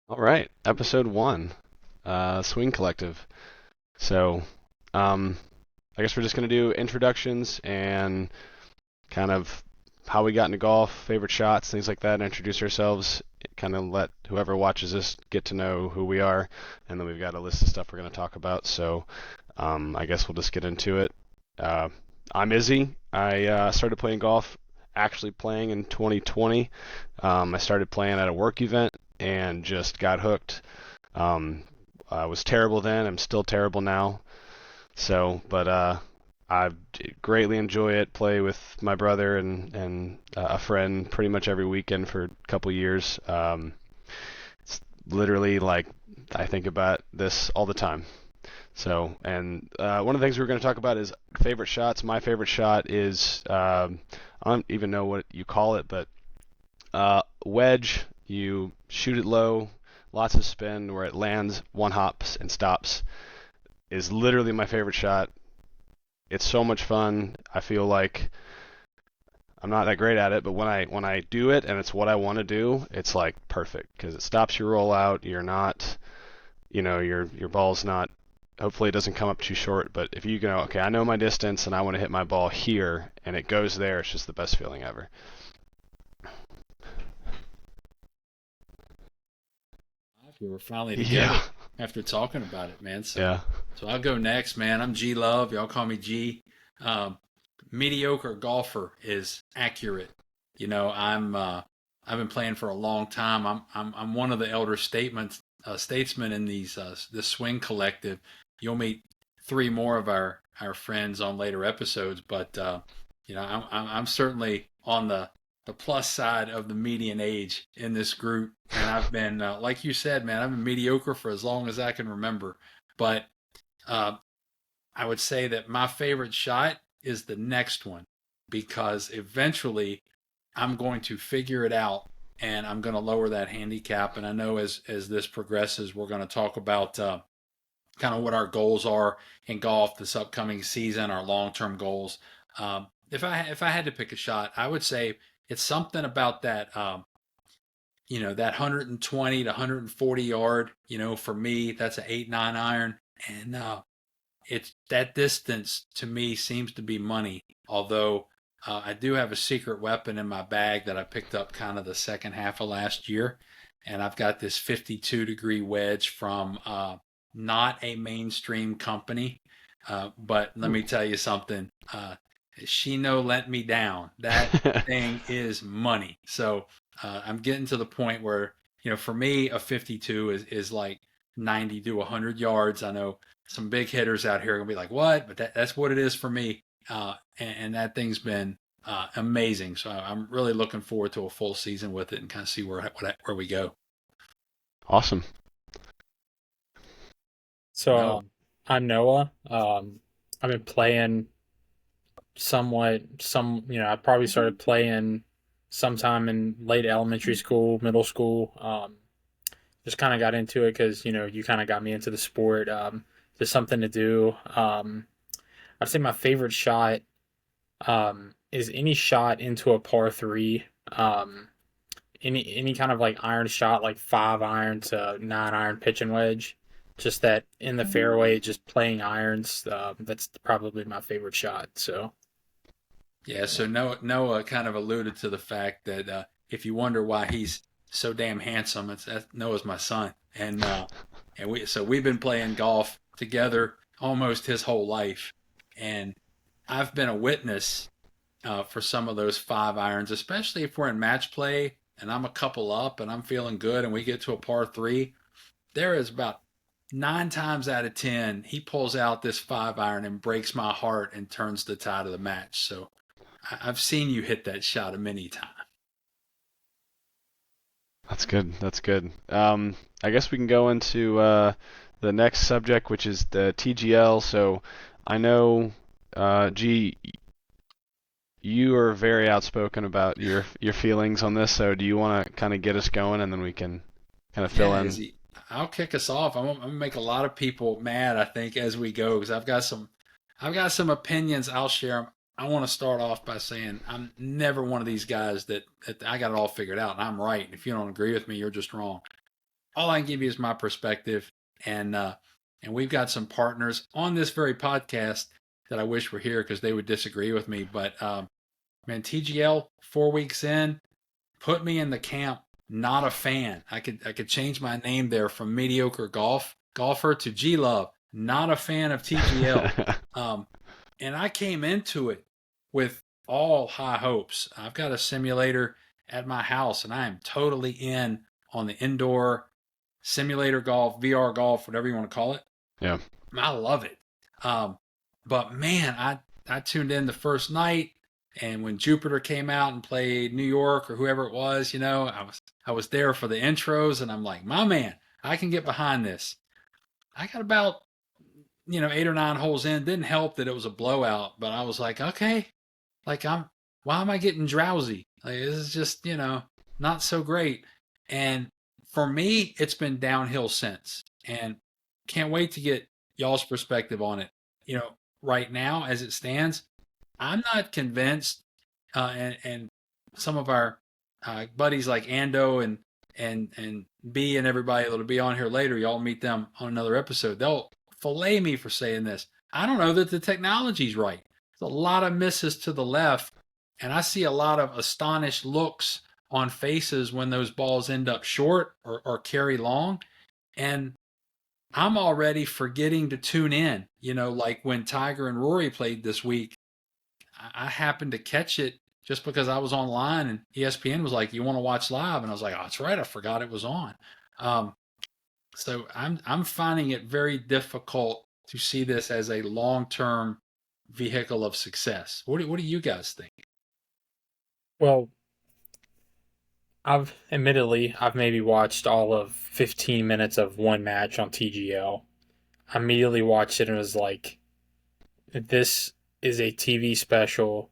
All right, episode one, Swing Collective. So, um, I guess we're just gonna do introductions and kind of how we got into golf, favorite shots, things like that, and introduce ourselves. Kind of let whoever watches this get to know who we are, and then we've got a list of stuff we're gonna talk about. So, I guess we'll just get into it. Uh, I'm Izzy. I started playing golf, actually playing in 2020. I started playing at a work event and just got hooked. um, I was terrible then. I'm still terrible now. But I greatly enjoy it. Play with my brother and a friend pretty much every weekend for a couple years. It's literally like I think about this all the time. One of the things we're going to talk about is favorite shots. My favorite shot is I don't even know what you call it, but wedge. You shoot it low, lots of spin where it lands, one hops and stops. Is literally my favorite shot. It's so much fun. I feel like I'm not that great at it, but when I do it and it's what I want to do, it's like perfect because it stops your rollout. You're not, your ball's not. Hopefully, it doesn't come up too short. But if you go, okay, I know my distance and I want to hit my ball here, and it goes there, it's just the best feeling ever. We were finally Yeah, together after talking about it, man. So, yeah. so I'll go next, man. I'm G Love. Y'all call me G. Um, Mediocre golfer is accurate. I've been playing for a long time. I'm one of the elder statesmen in this swing collective. You'll meet three more of our friends on later episodes, but I'm certainly on the plus side of the median age in this group, and I've been like you said, man. I've been mediocre for as long as I can remember, but uh, I would say that my favorite shot is the next one because eventually I'm going to figure it out and I'm going to lower that handicap. And I know as this progresses, we're going to talk about kind of what our goals are in golf this upcoming season, our long term goals. If I had to pick a shot, I would say it's something about that that 120 to 140 yard. For me, that's an 8-9 iron, and it's that distance to me seems to be money. Although I do have a secret weapon in my bag that I picked up kind of the second half of last year, and I've got this 52-degree wedge from not a mainstream company. But let me tell you something. She no let me down. That thing is money. So I'm getting to the point where, for me, a 52 is like 90 to 100 yards. I know some big hitters out here are gonna be like, "What?" But that's what it is for me. And that thing's been amazing. So I'm really looking forward to a full season with it and kind of see where we go. Awesome. So No, I'm Noah. I've been playing I probably started playing sometime in late elementary school, middle school. Just kind of got into it because, you kind of got me into the sport. Just something to do. I'd say my favorite shot is any shot into a par three. Any kind of like iron shot, like 5 iron to 9 iron pitch and wedge. Just that in the fairway, just playing irons. That's probably my favorite shot. So yeah. So Noah kind of alluded to the fact that if you wonder why he's so damn handsome, Noah's my son, and we've been playing golf together almost his whole life, and I've been a witness for some of those 5 irons, especially if we're in match play and I'm a couple up and I'm feeling good and we get to a par three. There is about 9 times out of 10, he pulls out this 5 iron and breaks my heart and turns the tide of the match. So I've seen you hit that shot a many times. That's good. That's good. I guess we can go into the next subject, which is the TGL. So I know, G, you are very outspoken about your feelings on this. So do you want to kind of get us going, and then we can kind of fill Yeah, in? Izzy, I'll kick us off. I'm gonna make a lot of people mad, I think, as we go because I've got some opinions. I'll share them. I want to start off by saying I'm never one of these guys that I got it all figured out and I'm right. And if you don't agree with me, you're just wrong. all I can give you is my perspective, and we've got some partners on this very podcast that I wish were here because they would disagree with me. But man, TGL 4 weeks in, put me in the camp not a fan. I could change my name there from mediocre golfer to G Love. Not a fan of TGL. And I came into it with all high hopes. I've got a simulator at my house, and I am totally in on the indoor simulator golf, VR golf, whatever you want to call it. Yeah. I love it. But man, I tuned in the first night, and when Jupiter came out and played New York or whoever it was, I was there for the intros, and I'm like, my man, I can get behind this. I got about 8 or 9 holes in. Didn't help that it was a blowout, but I was like, okay, why am I getting drowsy? Like, this is just, not so great. And for me, it's been downhill since, and can't wait to get y'all's perspective on it. Right now, as it stands, I'm not convinced, and some of our buddies like Ando and B and everybody that'll be on here later, y'all meet them on another episode. They'll fillet me for saying this. I don't know that the technology's right. There's a lot of misses to the left, and I see a lot of astonished looks on faces when those balls end up short or carry long. And I'm already forgetting to tune in. Like when Tiger and Rory played this week, I happened to catch it just because I was online, and ESPN was like, "You want to watch live?" And I was like, "Oh, that's right, I forgot it was on." So I'm finding it very difficult to see this as a long-term vehicle of success. What do you guys think? Well, I've maybe watched all of 15 minutes of one match on TGL. I immediately watched it and was like, this is a TV special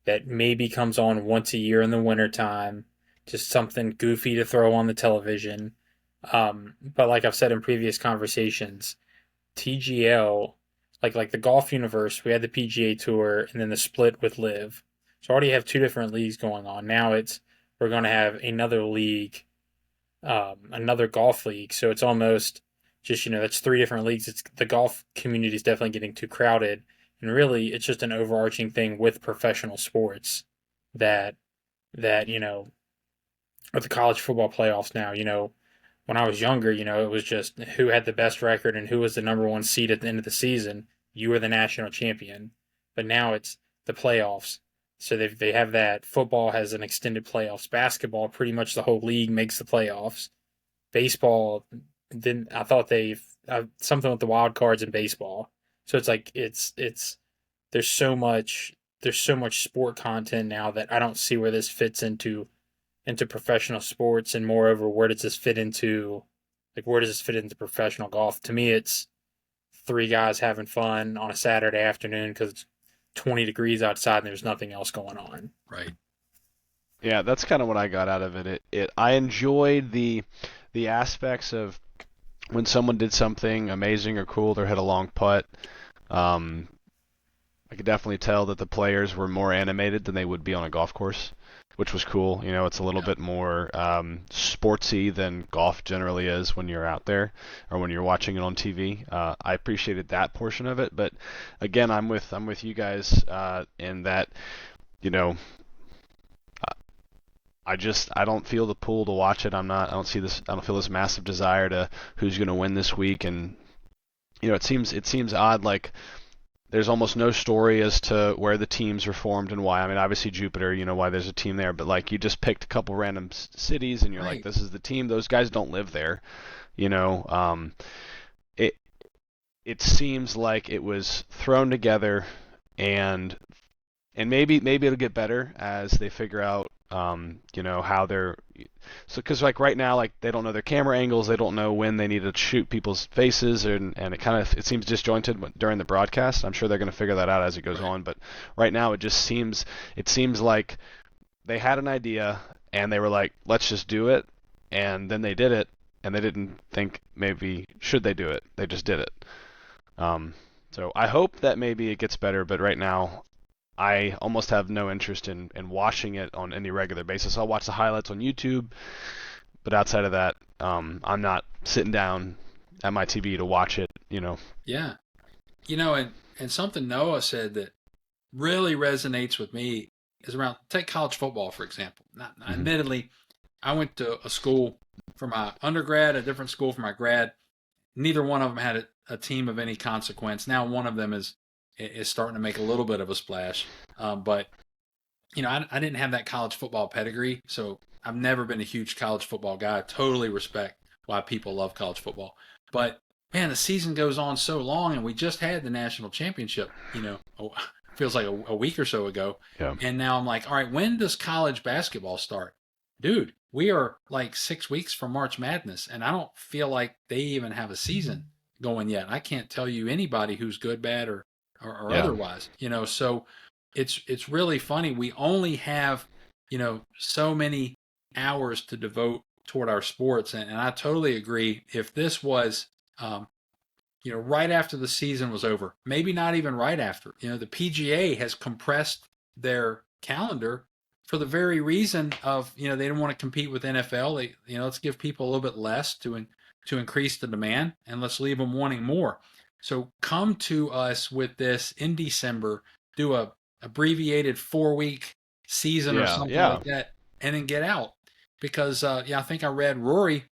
that maybe comes on once a year in the wintertime, just something goofy to throw on the television. But like I've said in previous conversations, TGL, like the golf universe, we had the PGA Tour and then the split with Live. So already have 2 different leagues going on. Now we're going to have another league, another golf league. So it's almost just, that's 3 different leagues. The golf community is definitely getting too crowded. And really, it's just an overarching thing with professional sports that with the college football playoffs now, when I was younger, it was just who had the best record and who was the number 1 seed at the end of the season. You were the national champion. But now it's the playoffs. So they have that. Football has an extended playoffs. Basketball, pretty much the whole league makes the playoffs. Baseball, I thought something with the wild cards in baseball. So it's like there's so much sport content now that I don't see where this fits into professional sports, and moreover, where does this fit into professional golf? To me, it's 3 guys having fun on a Saturday afternoon because it's 20 degrees outside and there's nothing else going on. Right. Yeah, that's kind of what I got out of it. I enjoyed the aspects of when someone did something amazing or cool, or hit a long putt. I could definitely tell that the players were more animated than they would be on a golf course, which was cool. It's a little bit more sportsy than golf generally is when you're out there or when you're watching it on TV. I appreciated that portion of it, but again, I'm with you guys in that, I don't feel the pull to watch it. I don't feel this massive desire to who's going to win this week, and it seems odd, like there's almost no story as to where the teams are formed and why. I mean, obviously Jupiter, why there's a team there, but like you just picked a couple random cities and you're Right. like, this is the team. Those guys don't live there, It seems like it was thrown together, and maybe it'll get better as they figure out how they're because like right now, like they don't know their camera angles, they don't know when they need to shoot people's faces, and it seems disjointed during the broadcast. I'm sure they're going to figure that out as it goes on, but right now it seems like they had an idea and they were like, let's just do it, and then they did it, and they didn't think maybe should they do it, they just did it. So I hope that maybe it gets better, but right now I almost have no interest in watching it on any regular basis. I'll watch the highlights on YouTube, but outside of that, I'm not sitting down at my TV to watch it. Yeah. And something Noah said that really resonates with me is around, take college football, for example. Admittedly, I went to a school for my undergrad, a different school for my grad. Neither one of them had a team of any consequence. Now one of them is starting to make a little bit of a splash. But I didn't have that college football pedigree, so I've never been a huge college football guy. I totally respect why people love college football. But man, the season goes on so long, and we just had the national championship, feels like a week or so ago. Yeah. And now I'm like, all right, when does college basketball start? Dude, we are like 6 weeks from March Madness, and I don't feel like they even have a season going yet. I can't tell you anybody who's good, bad, or otherwise. So it's really funny. We only have, so many hours to devote toward our sports, and I totally agree. If this was, right after the season was over, maybe not even right after, the PGA has compressed their calendar for the very reason of, they didn't want to compete with NFL. Let's give people a little bit less to increase the demand, and let's leave them wanting more. So come to us with this in December, do a abbreviated 4-week season or something like that, and then get out. Because, I think I read Rory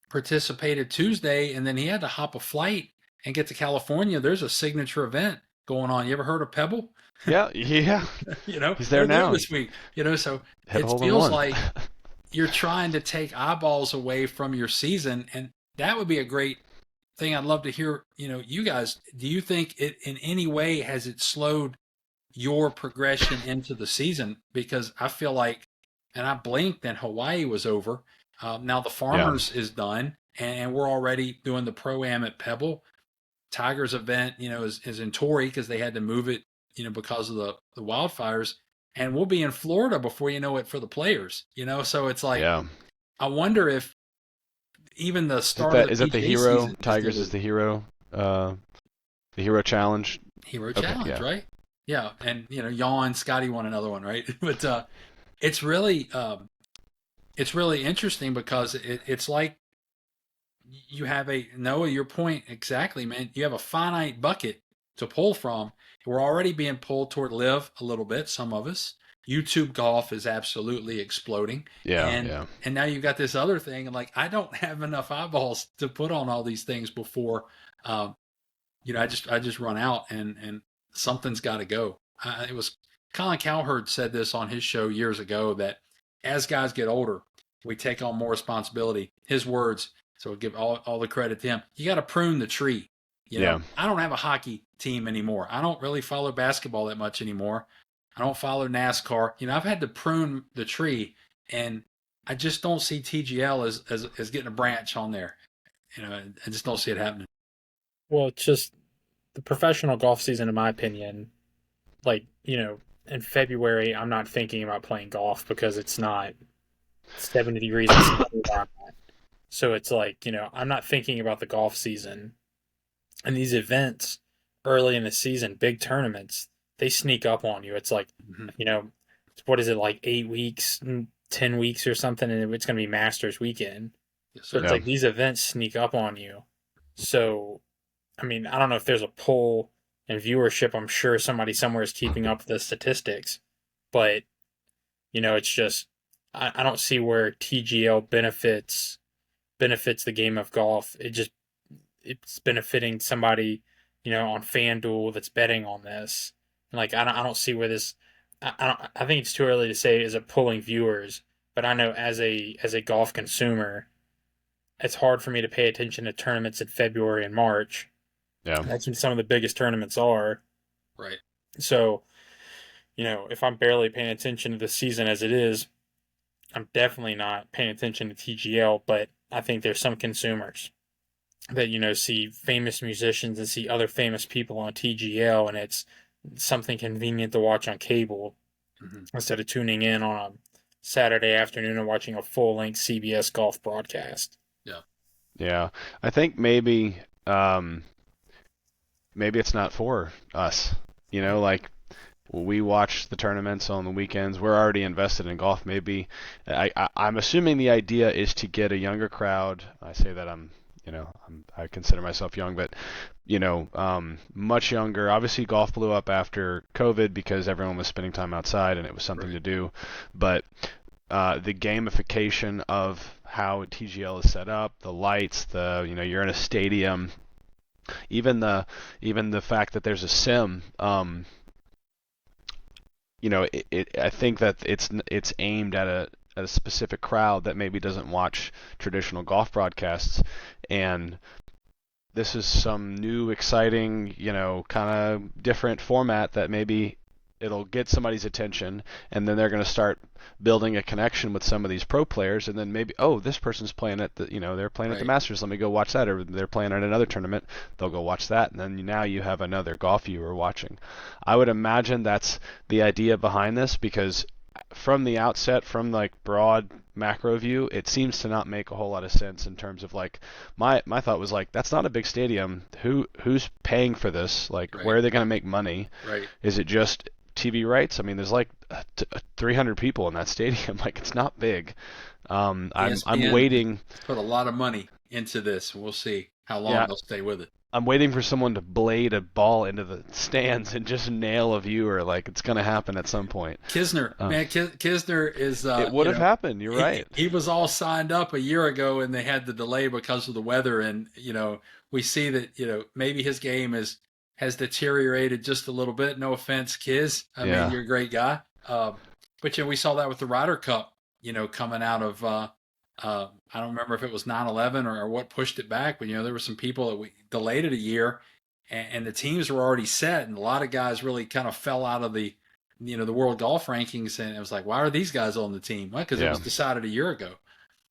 participated Tuesday, and then he had to hop a flight and get to California. There's a signature event going on. You ever heard of Pebble? Yeah. He's there now this week. So it feels like you're trying to take eyeballs away from your season, and that would be a great thing. I'd love to hear, you guys, do you think it in any way has it slowed your progression into the season? Because I feel like, and I blinked and Hawaii was over. Now the Farmers is done, and we're already doing the Pro-Am at Pebble. Tigers event, is in Torrey because they had to move it, because of the wildfires. And we'll be in Florida before you know it for the players, so it's like, I wonder if even the start of the is that the Hero season Tigers is the Hero Challenge. Challenge, right? Yeah, and Yawn Scotty won another one, right? But it's really interesting because it's like you have Noah, your point exactly, man. You have a finite bucket to pull from. We're already being pulled toward live a little bit, some of us. YouTube golf is absolutely exploding. And now you've got this other thing, and I don't have enough eyeballs to put on all these things before I just run out, and something's got to go. It was Colin Cowherd said this on his show years ago, that as guys get older, we take on more responsibility. His words, so we'll give all the credit to him. You got to prune the tree. I don't have a hockey team anymore. I don't really follow basketball that much anymore. I don't follow NASCAR. I've had to prune the tree, and I just don't see TGL as getting a branch on there. I just don't see it happening. Well, it's just the professional golf season, in my opinion. In February, I'm not thinking about playing golf because it's not 70 degrees environment. So it's I'm not thinking about the golf season. And these events early in the season, big tournaments, they sneak up on you. It's what is it, 8 weeks, 10 weeks or something, and it's going to be Masters weekend. Yes, so it's these events sneak up on you. So, I don't know if there's a pull in viewership. I'm sure somebody somewhere is keeping up the statistics, but it's just, I don't see where TGL benefits the game of golf. It's benefiting somebody, on FanDuel that's betting on this. And I don't see where this. I think it's too early to say is it pulling viewers, but I know as a golf consumer, it's hard for me to pay attention to tournaments in February and March. Yeah, that's when some of the biggest tournaments are. Right. So, if I'm barely paying attention to the season as it is, I'm definitely not paying attention to TGL. But I think there's some consumers that see famous musicians and see other famous people on TGL, and it's something convenient to watch on cable instead of tuning in on a Saturday afternoon and watching a full-length CBS golf broadcast. Yeah, I think maybe it's not for us. we watch the tournaments on the weekends. We're already invested in golf. Maybe I'm assuming the idea is to get a younger crowd. I say that I consider myself young, but much younger. Obviously, golf blew up after COVID because everyone was spending time outside and it was something to do. But the gamification of how TGL is set up, the lights, you're in a stadium, even the fact that there's a sim. I think that it's aimed at a specific crowd that maybe doesn't watch traditional golf broadcasts, and this is some new, exciting, kind of different format that maybe it'll get somebody's attention, and then they're going to start building a connection with some of these pro players, and then maybe, oh, this person's playing at they're playing at the Masters, let me go watch that, or they're playing at another tournament, they'll go watch that, and then now you have another golf viewer watching. I would imagine that's the idea behind this, because from the outset, from like broad macro view, it seems to not make a whole lot of sense in terms of like my thought was like, that's not a big stadium. Who's paying for this? Like, where are they going to make money? Right. Is it just TV rights? I mean, there's like 300 people in that stadium. Like, it's not big. I'm waiting. Put a lot of money into this. We'll see how long they'll stay with it. I'm waiting for someone to blade a ball into the stands and just nail a viewer. Like, it's going to happen at some point. Kisner, man, Kisner is. It would have happened. You're right. He was all signed up a year ago, and they had the delay because of the weather. And we see that maybe his game has deteriorated just a little bit. No offense, Kiz. I mean, you're a great guy. But we saw that with the Ryder Cup. Coming out of. I don't remember if it was 9/11 or what pushed it back, but there were some people that we delayed it a year, and the teams were already set, and a lot of guys really kind of fell out of the the world golf rankings, and it was like, why are these guys on the team? Well, because it was decided a year ago.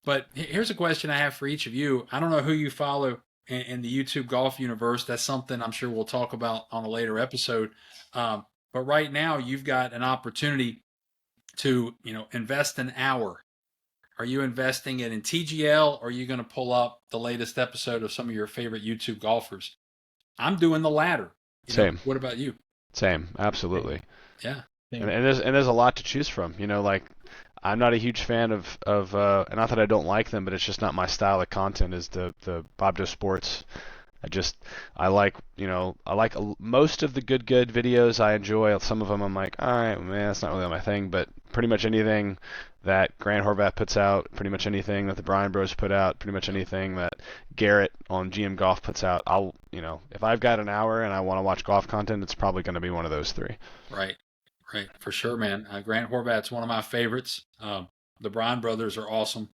But here's a question I have for each of you. I don't know who you follow in the YouTube golf universe. That's something I'm sure we'll talk about on a later episode. But right now, you've got an opportunity to invest an hour. Are you investing it in TGL, or are you going to pull up the latest episode of some of your favorite YouTube golfers? I'm doing the latter. Same. What about you? Same. Absolutely. Yeah. And there's a lot to choose from. Like, I'm not a huge fan of and not that I don't like them, but it's just not my style of content. Is the Bob Joe Sports. I like most of the good videos I enjoy. Some of them I'm like, all right, man, that's not really my thing. But pretty much anything that Grant Horvat puts out, pretty much anything that the Bryan Bros put out, pretty much anything that Garrett on GM Golf puts out, I'll if I've got an hour and I want to watch golf content, it's probably going to be one of those three. Right, for sure, man. Grant Horvat's one of my favorites. The Bryan brothers are awesome.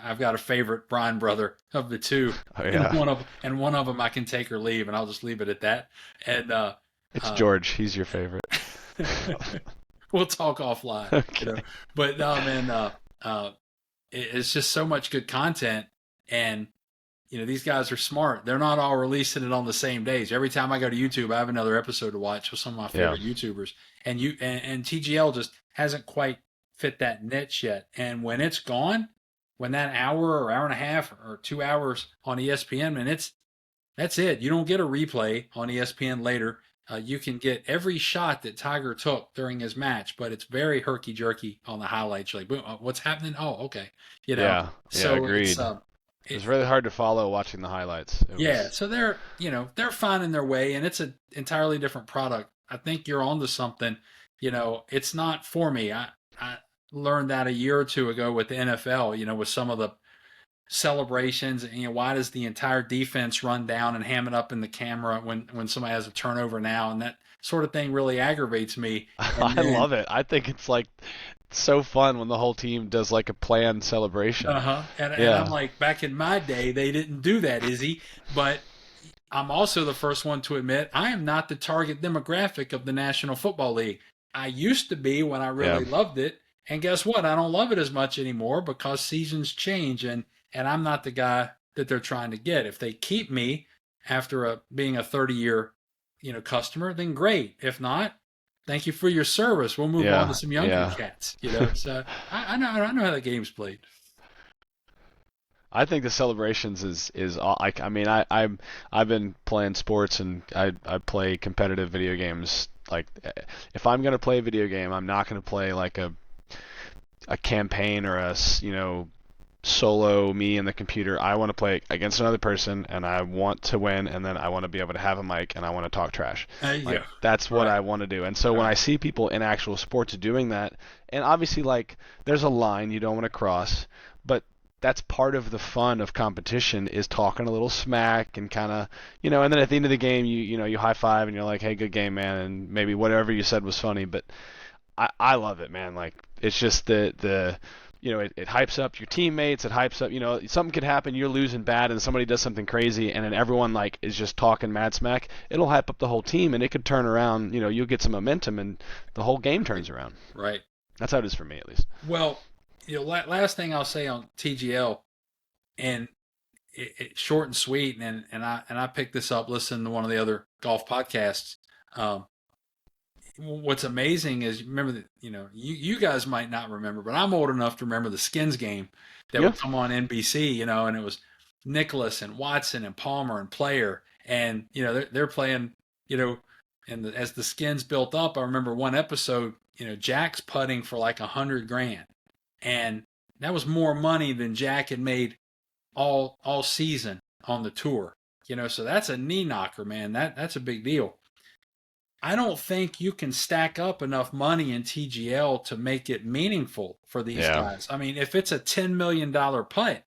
I've got a favorite Bryan brother of the two, and one of them I can take or leave, and I'll just leave it at that. And it's George. He's your favorite. We'll talk offline. Okay. But no, man, it's just so much good content, and these guys are smart. They're not all releasing it on the same days. Every time I go to YouTube, I have another episode to watch with some of my favorite YouTubers, and TGL just hasn't quite fit that niche yet. And when it's gone, when that hour or hour and a half or 2 hours on ESPN, and that's it. You don't get a replay on ESPN later. You can get every shot that Tiger took during his match, but it's very herky-jerky on the highlights. You're like, boom, what's happening? Oh, okay. So agreed. It's really hard to follow watching the highlights. So they're finding their way, and it's an entirely different product. I think you're onto something. It's not for me. I learned that a year or two ago with the NFL, with some of the celebrations, and why does the entire defense run down and ham it up in the camera when somebody has a turnover now, and that sort of thing really aggravates me. I love it. I think it's like so fun when the whole team does like a planned celebration. And I'm like, back in my day, they didn't do that, Izzy. But I'm also the first one to admit I am not the target demographic of the National Football League. I used to be when I really loved it. And guess what? I don't love it as much anymore because seasons change, and I'm not the guy that they're trying to get. If they keep me after being a 30-year, customer, then great. If not, thank you for your service. We'll move on to some younger cats. So I know how the game's played. I think the celebrations is like, I mean, I've been playing sports, and I play competitive video games Like, if I'm gonna play a video game, I'm not gonna play like a campaign or solo me and the computer. I want to play against another person, and I want to win, and then I want to be able to have a mic and I want to talk trash. Yeah. That's what Right. I want to do. And so when Right. I see people in actual sports doing that, and obviously like there's a line you don't want to cross, but that's part of the fun of competition is talking a little smack and kind of, and then at the end of the game you high five and you're like, hey, good game, man, and maybe whatever you said was funny. But I love it, man. Like, it's just it hypes up your teammates. It hypes up, something could happen. You're losing bad and somebody does something crazy and then everyone like is just talking mad smack. It'll hype up the whole team and it could turn around. You'll get some momentum and the whole game turns around. Right. That's how it is for me, at least. Well, last thing I'll say on TGL, and short and sweet, and I picked this up listening to one of the other golf podcasts. What's amazing is, remember that you guys might not remember, but I'm old enough to remember the Skins game that Yeah. would come on NBC, and it was Nicholas and Watson and Palmer and Player, and they're playing, and as the Skins built up, I remember one episode, Jack's putting for like $100,000, and that was more money than Jack had made all season on the tour, so that's a knee knocker, man. That's a big deal. I don't think you can stack up enough money in TGL to make it meaningful for these guys. I mean, if it's a $10 million putt, I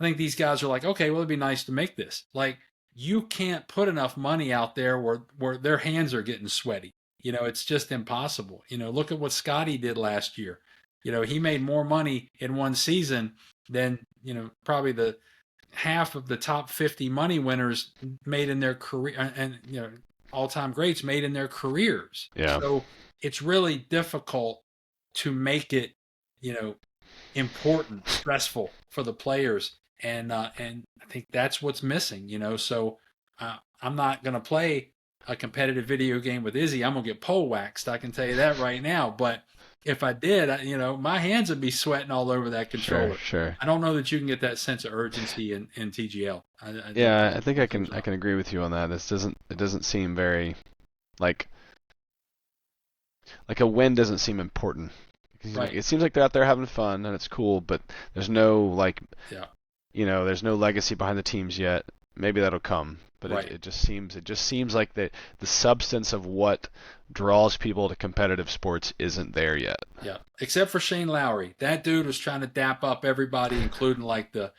think these guys are like, okay, well, it'd be nice to make this. Like, you can't put enough money out there where their hands are getting sweaty. It's just impossible. Look at what Scotty did last year. He made more money in one season than, probably the half of the top 50 money winners made in their career, and, all-time greats made in their careers. Yeah. So it's really difficult to make it, important, stressful for the players, and I think that's what's missing. So I'm not going to play a competitive video game with Izzy. I'm gonna get pole waxed. I can tell you that right now. But if I did, my hands would be sweating all over that controller. Sure. I don't know that you can get that sense of urgency in TGL. I think I can agree with you on that. It doesn't seem very like a win doesn't seem important. Right. It seems like they're out there having fun and it's cool, but there's no there's no legacy behind the teams yet. Maybe that'll come, but Right. it just seems like the substance of what draws people to competitive sports isn't there yet. Yeah, except for Shane Lowry. That dude was trying to dap up everybody, including like the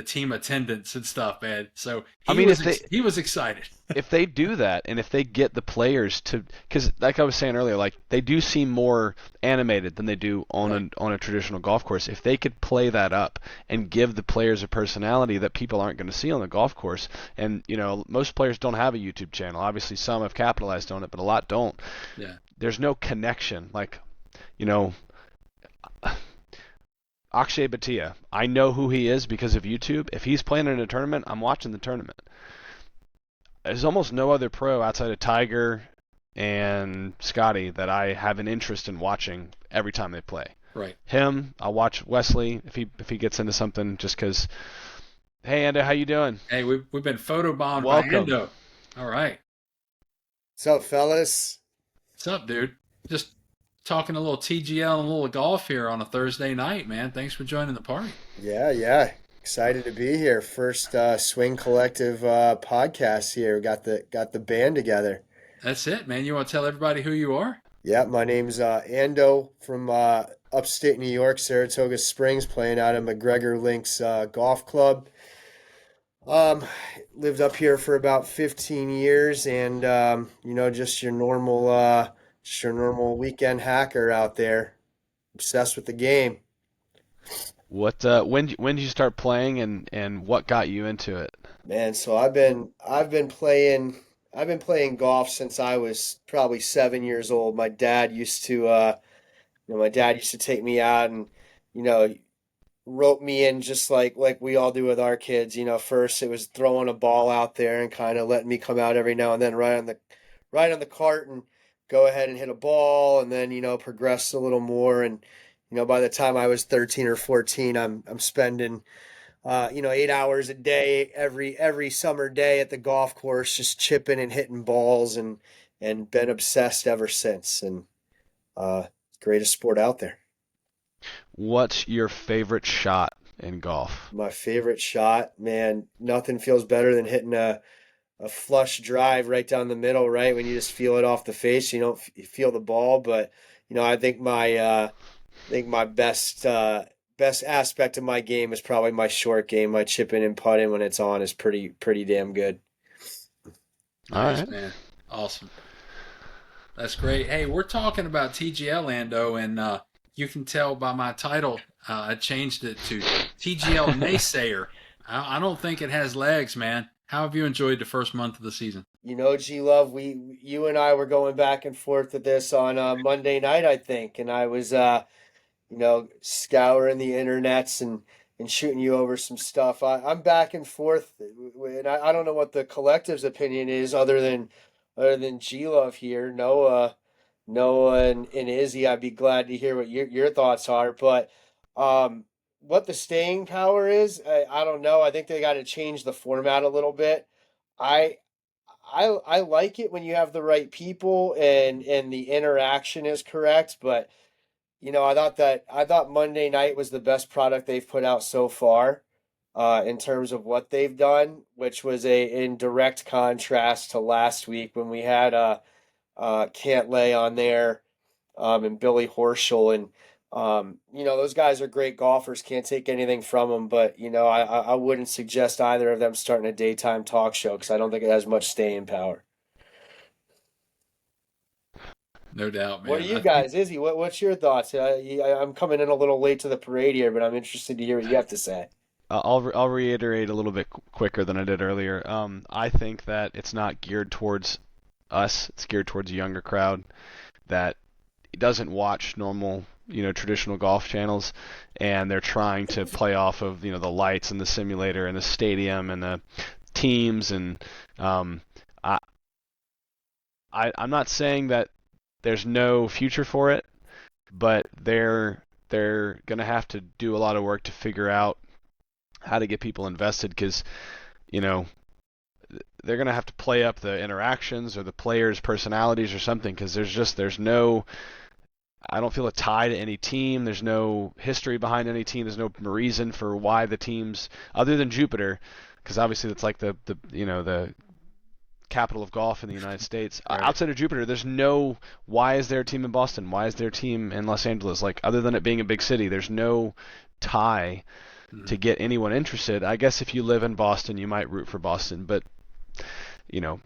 team attendants and stuff, man. So he was excited. If they do that, and if they get the players to, because like I was saying earlier, like they do seem more animated than they do on a traditional golf course. If they could play that up and give the players a personality that people aren't going to see on the golf course, and most players don't have a YouTube channel. Obviously, some have capitalized on it, but a lot don't. Yeah. There's no connection, like Akshay Bhatia. I know who he is because of YouTube. If he's playing in a tournament, I'm watching the tournament. There's almost no other pro outside of Tiger and Scotty that I have an interest in watching every time they play. Right. Him, I'll watch Wesley if he gets into something just because. Hey, Endo, how you doing? Hey, we've been photobombed Welcome. by Endo. All right. What's up, fellas? What's up, dude? Just talking a little TGL and a little golf here on a Thursday night, man. Thanks for joining the party. Yeah. Excited to be here. First Swing Collective podcast here. Got the band together. That's it, man. You want to tell everybody who you are? Yeah, my name's Ando from upstate New York, Saratoga Springs, playing out of McGregor Links Golf Club. Lived up here for about 15 years, and just your normal weekend hacker out there, obsessed with the game. What when did you start playing and what got you into it? Man, so I've been playing golf since I was probably 7 years old. My dad used to take me out and rope me in just like we all do with our kids. First it was throwing a ball out there and kind of letting me come out every now and then right on the cart and go ahead and hit a ball, and then progress a little more, and by the time I was 13 or 14, I'm spending 8 hours a day every summer day at the golf course, just chipping and hitting balls and and been obsessed ever since. And greatest sport out there. What's your favorite shot in golf? My favorite shot, man, nothing feels better than hitting a flush drive right down the middle, right? When you just feel it off the face, you don't feel the ball. But I think my best aspect of my game is probably my short game. My chipping and putting when it's on is pretty damn good. All Nice, right. man. Awesome. That's great. Hey, we're talking about TGL, Ando, and you can tell by my title, I changed it to TGL Naysayer. I don't think it has legs, man. How have you enjoyed the first month of the season? G Love, you and I were going back and forth with this on Monday night, I think, and I was scouring the internets and shooting you over some stuff. I'm back and forth, and I don't know what the collective's opinion is other than G Love here. Noah and Izzy, I'd be glad to hear what your thoughts are. But what the staying power is, I don't know. I think they got to change the format a little bit. I I like it when you have the right people and the interaction is correct, but I thought Monday night was the best product they've put out so far, in terms of what they've done, which was in direct contrast to last week when we had Cantlay on there, and Billy Horschel, and those guys are great golfers. Can't take anything from them, but I wouldn't suggest either of them starting a daytime talk show because I don't think it has much staying power. No doubt, man. What are you guys, Izzy? What's your thoughts? I'm coming in a little late to the parade here, but I'm interested to hear what you have to say. I'll reiterate a little bit quicker than I did earlier. I think that it's not geared towards us. It's geared towards a younger crowd that doesn't watch normal, traditional golf channels, and they're trying to play off of, the lights and the simulator and the stadium and the teams. And I'm not saying that there's no future for it, but they're going to have to do a lot of work to figure out how to get people invested, because they're going to have to play up the interactions or the players' personalities or something, because there's no, I don't feel a tie to any team. There's no history behind any team. There's no reason for why the teams, other than Jupiter, because obviously that's like the capital of golf in the United States. Right. Outside of Jupiter, there's no, why is there a team in Boston? Why is there a team in Los Angeles? Like, other than it being a big city, there's no tie to get anyone interested. I guess if you live in Boston, you might root for Boston, but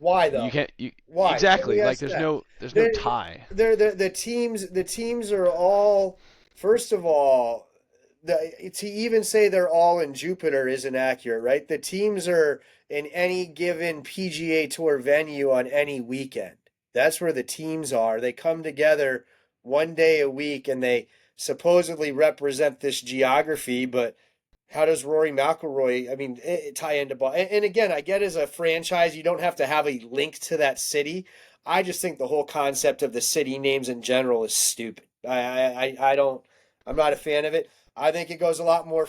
Why though? you can't. Why? Exactly. Let me Like ask there's that. no They're- tie. The teams are all, first of all, to even say they're all in Jupiter isn't accurate, right? The teams are in any given PGA Tour venue on any weekend. That's where the teams are. They come together one day a week and they supposedly represent this geography, but how does Rory McIlroy, tie into ball? And again, I get as a franchise, you don't have to have a link to that city. I just think the whole concept of the city names in general is stupid. I don't, I'm not a fan of it. I think it goes a lot more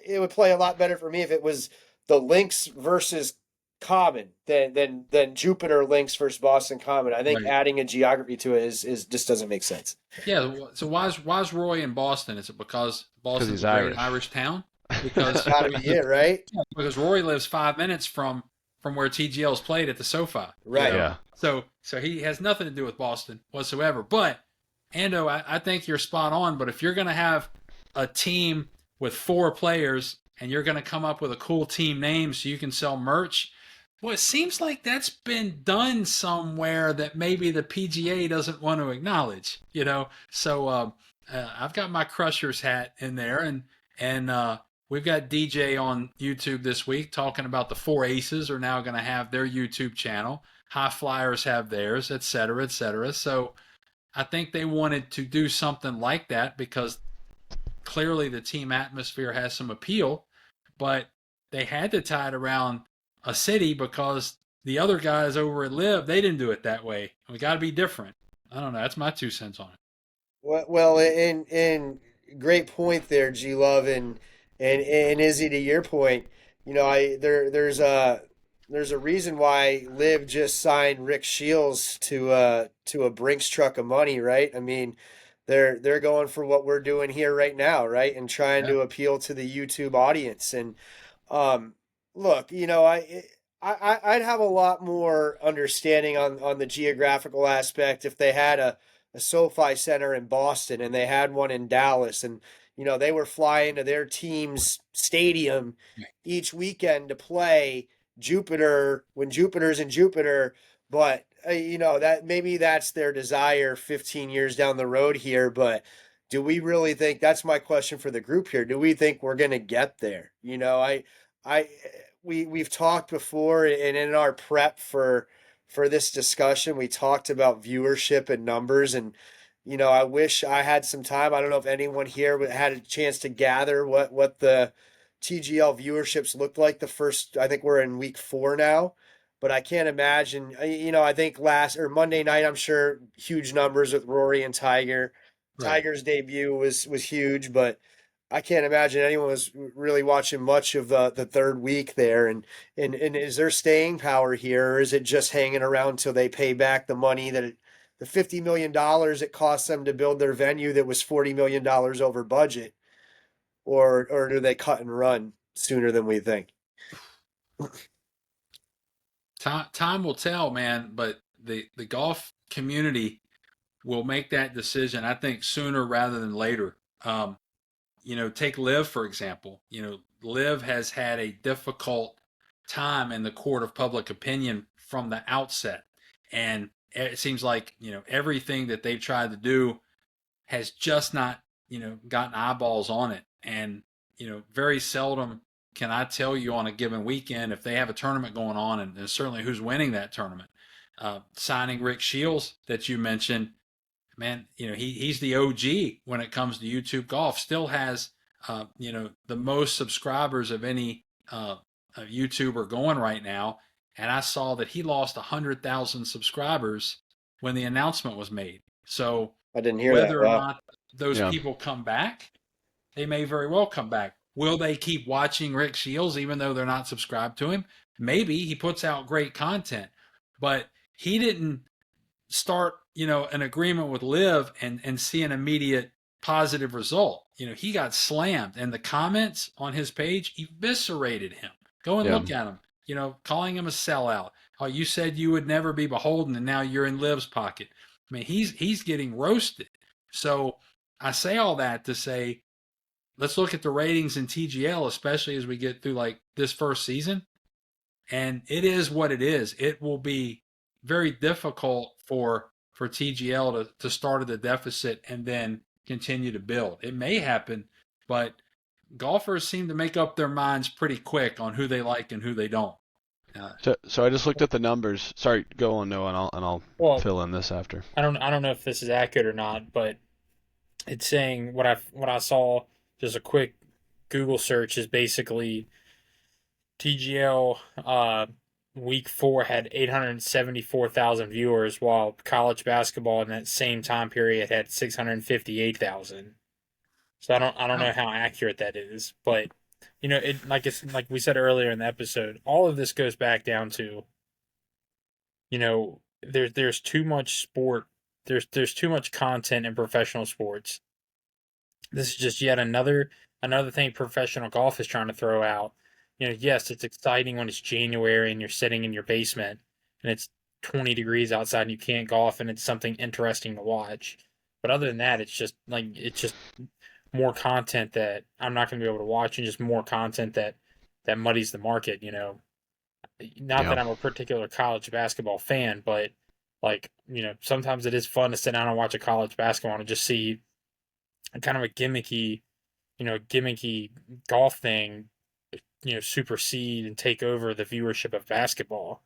it would play a lot better for me if it was the links versus common than Jupiter links versus Boston common. I think Right. adding a geography to it is just doesn't make sense. Yeah. So why's Roy in Boston? Is it because Boston's he's a great Irish. Irish town? Because Gotta be it, right? because Rory lives 5 minutes from where TGL's played at the SoFi. Right. Yeah. So he has nothing to do with Boston whatsoever. But Ando, I think you're spot on. But if you're going to have a team with 4 players and you're going to come up with a cool team name so you can sell merch, well, it seems like that's been done somewhere that maybe the PGA doesn't want to acknowledge. So I've got my Crushers hat in there, and we've got DJ on YouTube this week talking about the 4 Aces are now going to have their YouTube channel. High Flyers have theirs, et cetera, et cetera. So I think they wanted to do something like that because clearly the team atmosphere has some appeal, but they had to tie it around a city because the other guys over at Live, they didn't do it that way. We got to be different. I don't know. That's my 2 cents on it. Well, and great point there, G Love, and Izzy, to your point, there's there's a reason why Liv just signed Rick Shields to a Brinks truck of money, right? I mean, they're going for what we're doing here right now, right? And trying Yeah. to appeal to the YouTube audience. And um, look, I'd have a lot more understanding on the geographical aspect if they had a SoFi Center in Boston and they had one in Dallas, and they were flying to their team's stadium each weekend to play Jupiter when Jupiter's in Jupiter. But that maybe that's their desire 15 years down the road here. But do we really think, that's my question for the group here? Do we think we're going to get there? I we've talked before, and in our prep for this discussion, we talked about viewership and numbers, and I wish I had some time. I don't know if anyone here had a chance to gather what the TGL viewerships looked like the first. I think we're in week 4 now, but I can't imagine. I think last or Monday night, I'm sure huge numbers with Rory and Tiger. Right. Tiger's debut was huge, but I can't imagine anyone was really watching much of the third week there. And is there staying power here, or is it just hanging around till they pay back the money the $50 million it cost them to build their venue that was $40 million over budget, or do they cut and run sooner than we think? Time will tell, man. But the golf community will make that decision, I think, sooner rather than later. Take Liv, for example. Liv has had a difficult time in the court of public opinion from the outset. And it seems like, everything that they've tried to do has just not, gotten eyeballs on it. And, very seldom can I tell you on a given weekend if they have a tournament going on, and certainly who's winning that tournament. Signing Rick Shields that you mentioned, man, he's the OG when it comes to YouTube golf. Still has, the most subscribers of any YouTuber going right now. And I saw that he lost 100,000 subscribers when the announcement was made. So I didn't hear that. whether or Wow. not those Yeah. people come back, they may very well come back. Will they keep watching Rick Shields even though they're not subscribed to him? Maybe. He puts out great content, but he didn't start, an agreement with Liv and see an immediate positive result. He got slammed, and the comments on his page eviscerated him. Go and Yeah. look at him, calling him a sellout. Oh, you said you would never be beholden, and now you're in Liv's pocket. I mean, he's getting roasted. So I say all that to say, let's look at the ratings in TGL, especially as we get through like this first season. And it is what it is. It will be very difficult for TGL to start at a deficit and then continue to build. It may happen, but golfers seem to make up their minds pretty quick on who they like and who they don't. So I just looked at the numbers. Sorry, go on, Noah, and I'll Well, fill in this after. I don't know if this is accurate or not, but it's saying what I saw, just a quick Google search, is basically TGL week 4 had 874,000 viewers, while college basketball in that same time period had 658,000. So I don't know how accurate that is, but it's like we said earlier in the episode, all of this goes back down to, there's too much sport, there's too much content in professional sports. This is just yet another thing professional golf is trying to throw out. Yes, it's exciting when it's January and you're sitting in your basement and it's 20 degrees outside and you can't golf and it's something interesting to watch. But other than that, it's just more content that I'm not going to be able to watch, and just more content that muddies the market. Not that I'm a particular college basketball fan, but sometimes it is fun to sit down and watch a college basketball and just see kind of a gimmicky golf thing, supersede and take over the viewership of basketball.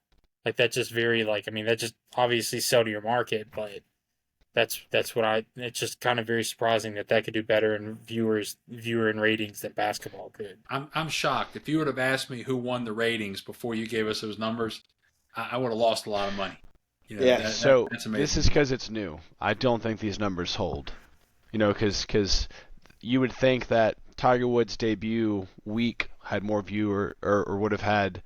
That's just very that just obviously sell to your market, but that's what it's just kind of very surprising that could do better in viewer and ratings than basketball could. I'm shocked. If you would have asked me who won the ratings before you gave us those numbers, I would have lost a lot of money. Yeah. So that's amazing. this is because it's new. I don't think these numbers hold. Because you would think that Tiger Woods' debut week had more viewer or would have had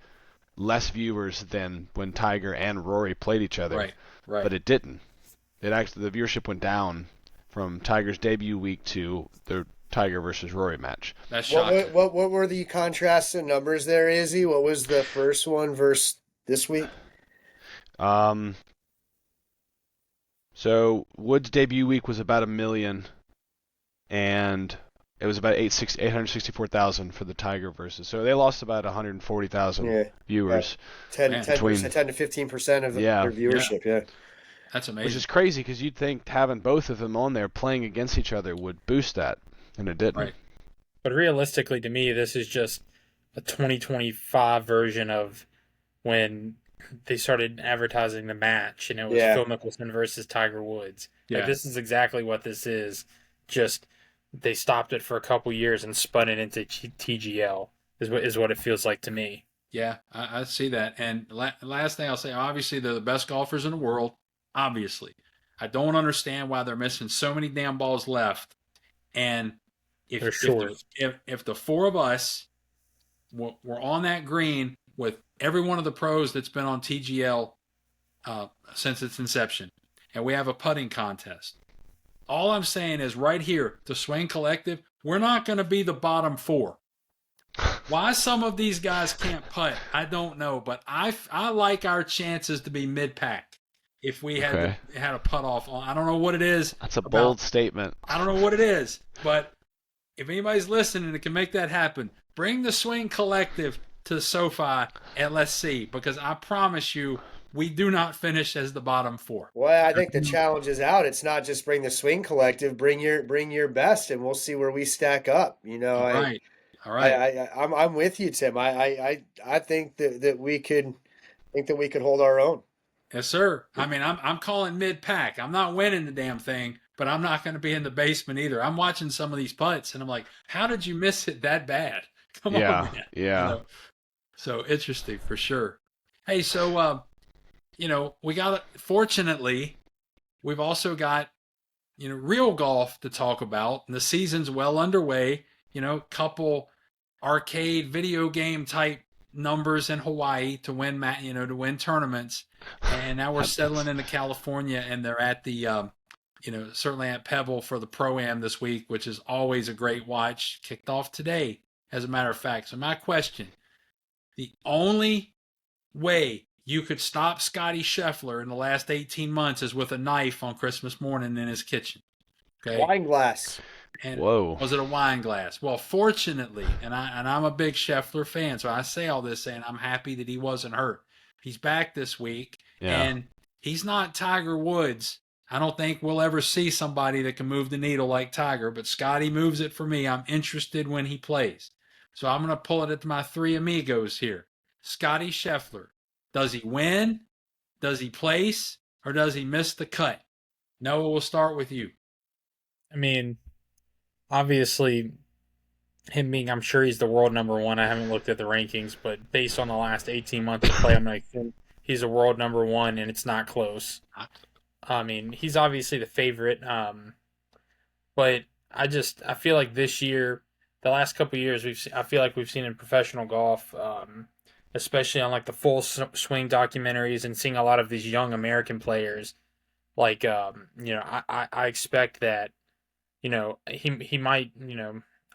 less viewers than when Tiger and Rory played each other. Right. Right. But it didn't. It actually, the viewership went down from Tiger's debut week to the Tiger versus Rory match. That's shocking. What were the contrasts and numbers there, Izzy? What was the first one versus this week? So Wood's debut week was about 1 million, and it was about 864,000 for the Tiger versus. So they lost about 140,000 viewers. 10 Man. to 15% of Yeah. their viewership. Yeah. That's amazing. Which is crazy because you'd think having both of them on there playing against each other would boost that, and it didn't. Right. But realistically, to me, this is just a 2025 version of when they started advertising the match, and it was Phil Mickelson versus Tiger Woods. Yeah. Like, this is exactly what this is. Just they stopped it for a couple years and spun it into TGL. Is what it feels like to me. Yeah, I see that. And last thing I'll say, obviously they're the best golfers in the world. Obviously, I don't understand why they're missing so many damn balls left. And if the four of us were on that green with every one of the pros that's been on TGL since its inception, and we have a putting contest, all I'm saying is right here, the Swing Collective, we're not going to be the bottom four. Why some of these guys can't putt, I don't know, but I like our chances to be mid-pack. If we had a putt off on, I don't know what it is. That's a bold statement. I don't know what it is, but if anybody's listening that can make that happen, bring the Swing Collective to SoFi and let's see, because I promise you, we do not finish as the bottom four. Well, I think the challenge is out. It's not just bring the Swing Collective, bring your best, and we'll see where we stack up. You know, All right. I'm with you, Tim. I think that we could hold our own. Yes, sir. I mean, I'm calling mid-pack. I'm not winning the damn thing, but I'm not going to be in the basement either. I'm watching some of these putts, and I'm like, how did you miss it that bad? Come on, man. Yeah. You know? So interesting for sure. Hey, so, fortunately, we've also got, real golf to talk about, and the season's well underway. Couple arcade video game type numbers in Hawaii to win tournaments, and now we're settling into California, and they're at the certainly at Pebble for the Pro-Am this week, which is always a great watch. Kicked off today, as a matter of fact. So my question, the only way you could stop Scotty Scheffler in the last 18 months is with a knife on Christmas morning in his kitchen. Okay? Wine glass. And Whoa. Was it a wine glass? Well, fortunately, and I'm a big Scheffler fan, so I say all this saying I'm happy that he wasn't hurt. He's back this week, and he's not Tiger Woods. I don't think we'll ever see somebody that can move the needle like Tiger, but Scotty moves it for me. I'm interested when he plays. So I'm going to pull it at my three amigos here. Scotty Scheffler, does he win, does he place, or does he miss the cut? Noah, we'll start with you. I mean, obviously, him being, I'm sure he's the world number one. I haven't looked at the rankings, but based on the last 18 months of play, I'm like, he's a world number one, and it's not close. I mean, he's obviously the favorite, but I feel like this year, the last couple of years, I feel like we've seen in professional golf, especially on like the Full Swing documentaries and seeing a lot of these young American players, like I expect that. He might,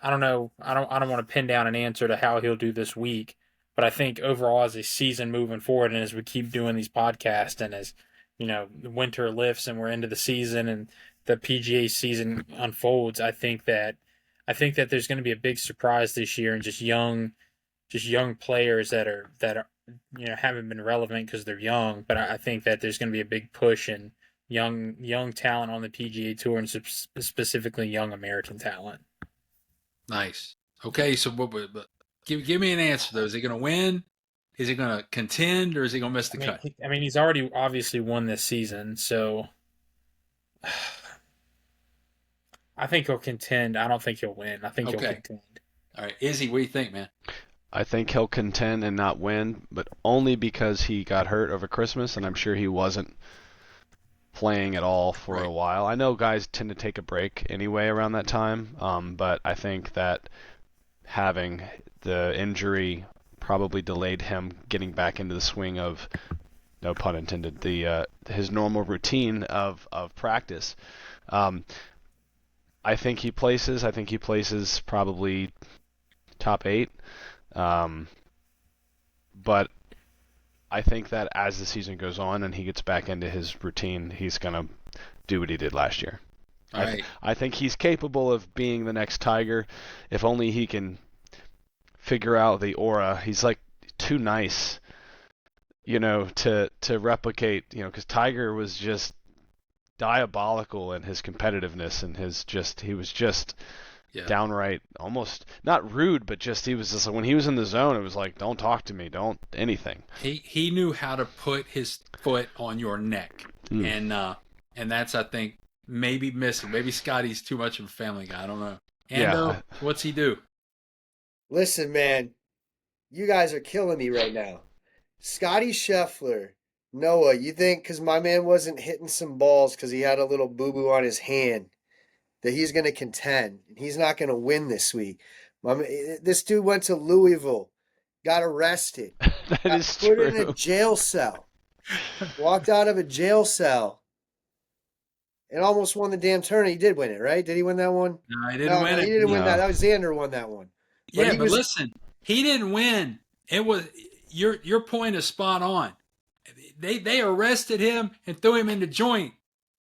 I don't know. I don't want to pin down an answer to how he'll do this week, but I think overall as a season moving forward, and as we keep doing these podcasts, and as the winter lifts and we're into the season and the PGA season unfolds, I think that there's going to be a big surprise this year, and just young players that are haven't been relevant because they're young, but I think that there's going to be a big push in young talent on the PGA Tour, and specifically young American talent. Nice. Okay, so but give me an answer though. Is he going to win? Is he going to contend, or is he going to miss the cut? I mean, he's already obviously won this season, so I think he'll contend. I don't think he'll win. I think he'll contend. All right, Izzy, what do you think, man? I think he'll contend and not win, but only because he got hurt over Christmas, and I'm sure he wasn't playing at all for a while. I know guys tend to take a break anyway around that time, but I think that having the injury probably delayed him getting back into the swing of, no pun intended, the his normal routine of practice. I think he places. I think he places probably top 8. But I think that as the season goes on and he gets back into his routine, he's gonna do what he did last year. All right. I think he's capable of being the next Tiger, if only he can figure out the aura. He's like too nice, to replicate, because Tiger was just diabolical in his competitiveness and he was just downright almost not rude, but he was just when he was in the zone, it was like, don't talk to me, don't anything. He knew how to put his foot on your neck, and that's, I think, maybe missing. Maybe Scotty's too much of a family guy. I don't know. And what's he do? Listen, man, you guys are killing me right now. Scotty Scheffler, Noah, you think because my man wasn't hitting some balls because he had a little boo-boo on his hand that he's going to contend and he's not going to win this week? This dude went to Louisville, got arrested, That is put true. in a jail cell, walked out of a jail cell, and almost won the damn tournament. He did win it, right? Did he win that one? No, he didn't win it. He didn't win No. that. That was Xander won that one. But Listen, he didn't win. It was your point is spot on. They arrested him and threw him in the joint.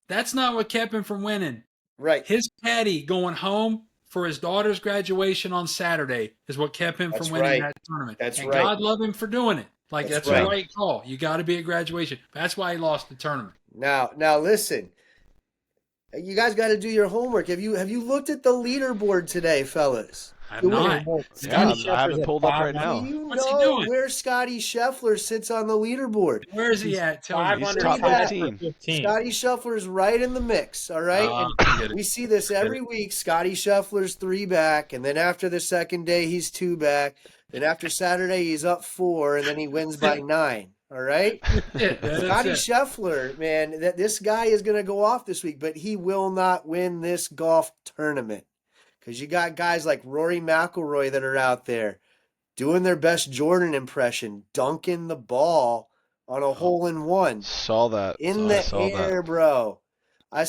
That's not what kept him from winning. Right. His caddy going home for his daughter's graduation on Saturday is what kept him That's from winning right. that tournament. That's and right. God love him for doing it. Like That's that's right. the right call. You got to be at graduation. That's why he lost the tournament. Now listen. You guys got to do your homework. Have you looked at the leaderboard today, fellas? I'm not. Yeah, I have it pulled up right now. Do you What's he know doing? where Scotty Scheffler sits on the leaderboard? Where is he at? Tell me. He's 500 top for 15. Scotty Scheffler's right in the mix, all right? And we see this every week. Scotty Scheffler's 3 back, and then after the second day, he's 2 back. Then after Saturday, he's up 4, and then he wins by 9, all right? Scotty Scheffler, man, this guy is going to go off this week, but he will not win this golf tournament because you got guys like Rory McIlroy that are out there doing their best Jordan impression, dunking the ball on a hole-in-one. Saw that. In I the saw air, bro. I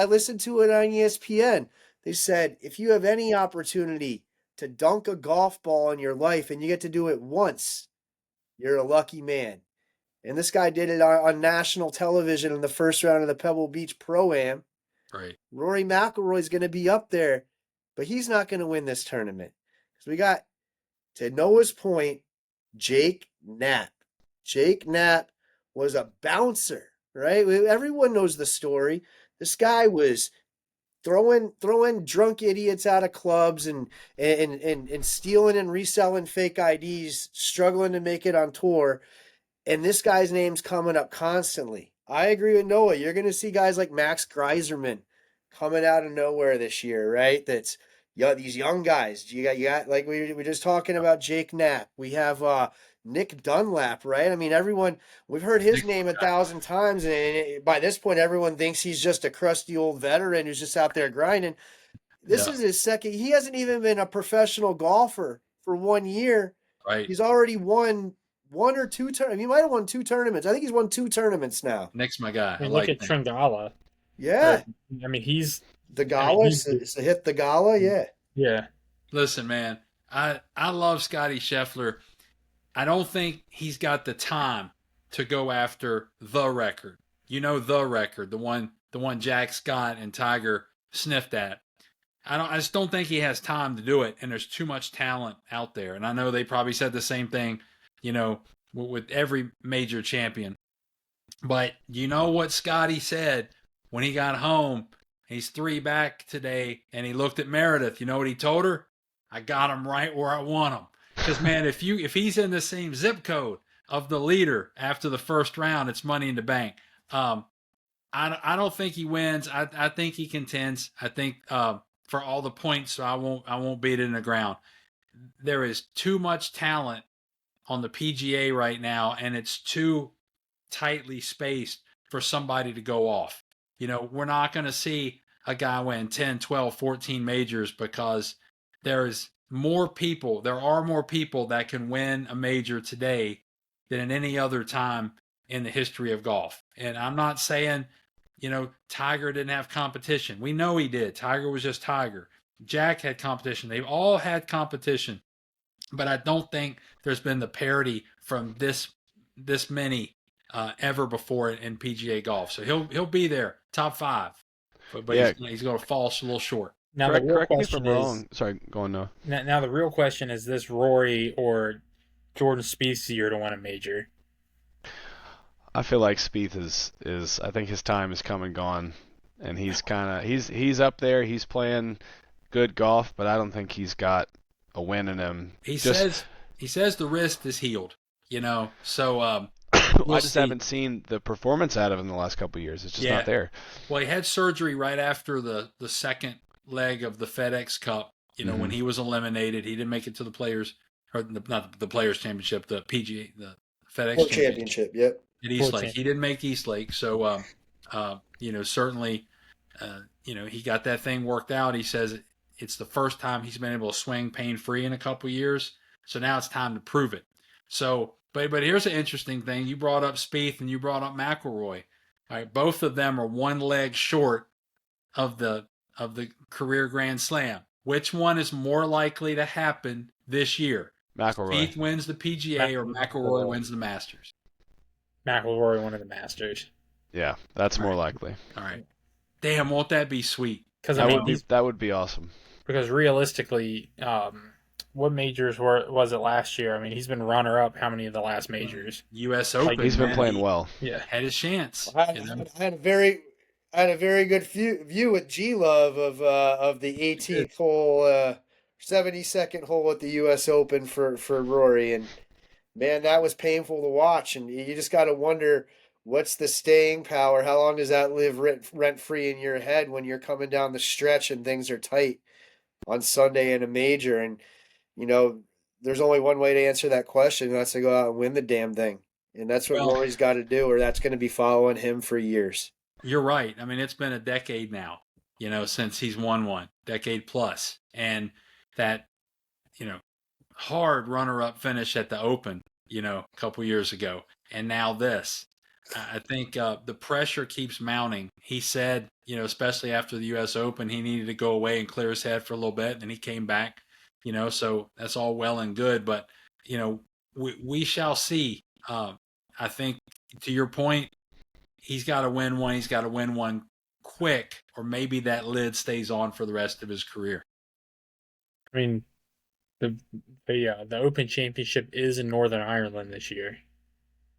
listened to it on ESPN. They said if you have any opportunity to dunk a golf ball in your life and you get to do it once, you're a lucky man. And this guy did it on national television in the first round of the Pebble Beach Pro-Am. Right. Rory McIlroy's going to be up there, but he's not going to win this tournament. Because we got, to Noah's point, Jake Knapp. Jake Knapp was a bouncer, right? Everyone knows the story. This guy was throwing drunk idiots out of clubs and stealing and reselling fake IDs, struggling to make it on tour. And this guy's name's coming up constantly. I agree with Noah. You're going to see guys like Max Greiserman coming out of nowhere this year, right? That's these young guys. You got like we were just talking about Jake Knapp. We have Nick Dunlap, right? I mean, we've heard his name 1,000 times, and by this point, everyone thinks he's just a crusty old veteran who's just out there grinding. This is his second. He hasn't even been a professional golfer for 1 year. Right. He's already won 1 or 2 tournaments. He might have won 2 tournaments. I think he's won 2 tournaments now. Nick's my guy. I mean, look at Tringala. Yeah. I mean, he's The Gala, it's a hit the Gala, yeah. Listen, man, I love Scotty Scheffler. I don't think he's got the time to go after the record. The record, the one Jack Scott and Tiger sniffed at. I just don't think he has time to do it, and there's too much talent out there. And I know they probably said the same thing, with every major champion. But you know what Scotty said when he got home? He's 3 back today, and he looked at Meredith. You know what he told her? I got him right where I want him. Because, man, if he's in the same zip code of the leader after the first round, it's money in the bank. I don't think he wins. I think he contends. I think for all the points, so I won't beat it in the ground. There is too much talent on the PGA right now, and it's too tightly spaced for somebody to go off. We're not going to see a guy win 10, 12, 14 majors because there's there are more people that can win a major today than at any other time in the history of golf. And I'm not saying, Tiger didn't have competition. We know he did. Tiger was just Tiger. Jack had competition. They've all had competition. But I don't think there's been the parity from this many ever before in PGA golf. So he'll be there, top 5. But Yeah. he's going to fall a little short. Now the real Correct me if question I'm is, wrong. Sorry, go on, Noah. now the real question is this Rory or Jordan Spieth's year to win a major? I feel like Spieth is I think his time is come and gone, and he's he's up there. He's playing good golf, but I don't think he's got a win in him. He says the wrist is healed. So I just see. haven't seen the performance out of him the last couple of years. It's just not there. Well, he had surgery right after the second leg of the FedEx Cup. When he was eliminated, he didn't make it to the Players, or not the Players Championship, the PGA, the FedEx World Championship. Yep. at Eastlake. He didn't make Eastlake, so certainly, he got that thing worked out. He says it's the first time he's been able to swing pain free in a couple of years. So now it's time to prove it. So, but here's an interesting thing. You brought up Spieth and you brought up McIlroy. All right, both of them are one leg short of the career Grand Slam. Which one is more likely to happen this year? McIlroy. Spieth wins the PGA or McIlroy wins the Masters? McIlroy won the Masters. Yeah, that's more likely. All right. Damn, won't that be sweet? Because that would be awesome. Because realistically, what majors was it last year? I mean, he's been runner-up how many of the last majors? U.S. Open. He's been playing well. Yeah, had his chance. I had a very good view with G Love of the 18th hole, 72nd hole at the U.S. Open for Rory, and man, that was painful to watch. And you just got to wonder, what's the staying power? How long does that live rent free in your head when you're coming down the stretch and things are tight on Sunday in a major? And there's only one way to answer that question, and that's to go out and win the damn thing. And that's what Rory's got to do, or that's going to be following him for years. You're right. I mean, it's been a decade now, since he's won one, decade plus. And that, hard runner-up finish at the Open, a couple years ago. And now this. I think the pressure keeps mounting. He said, especially after the U.S. Open, he needed to go away and clear his head for a little bit, and he came back, so that's all well and good. But, we shall see. I think, to your point, he's got to win one. He's got to win one quick, or maybe that lid stays on for the rest of his career. I mean, the Open Championship is in Northern Ireland this year.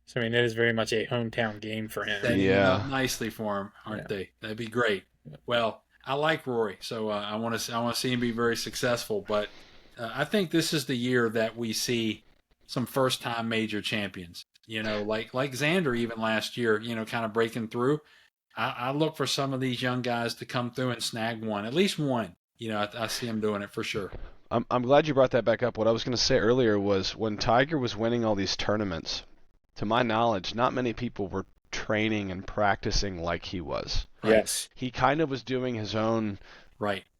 So, I mean, it is very much a hometown game for him. Setting up nicely for him, aren't they? That'd be great. Well, I like Rory, so I want to see him be very successful. But I think this is the year that we see some first-time major champions. Like Xander even last year, kind of breaking through. I look for some of these young guys to come through and snag one, at least one. I see him doing it for sure. I'm glad you brought that back up. What I was going to say earlier was when Tiger was winning all these tournaments, to my knowledge, not many people were training and practicing like he was. Right? Yes. He kind of was doing his own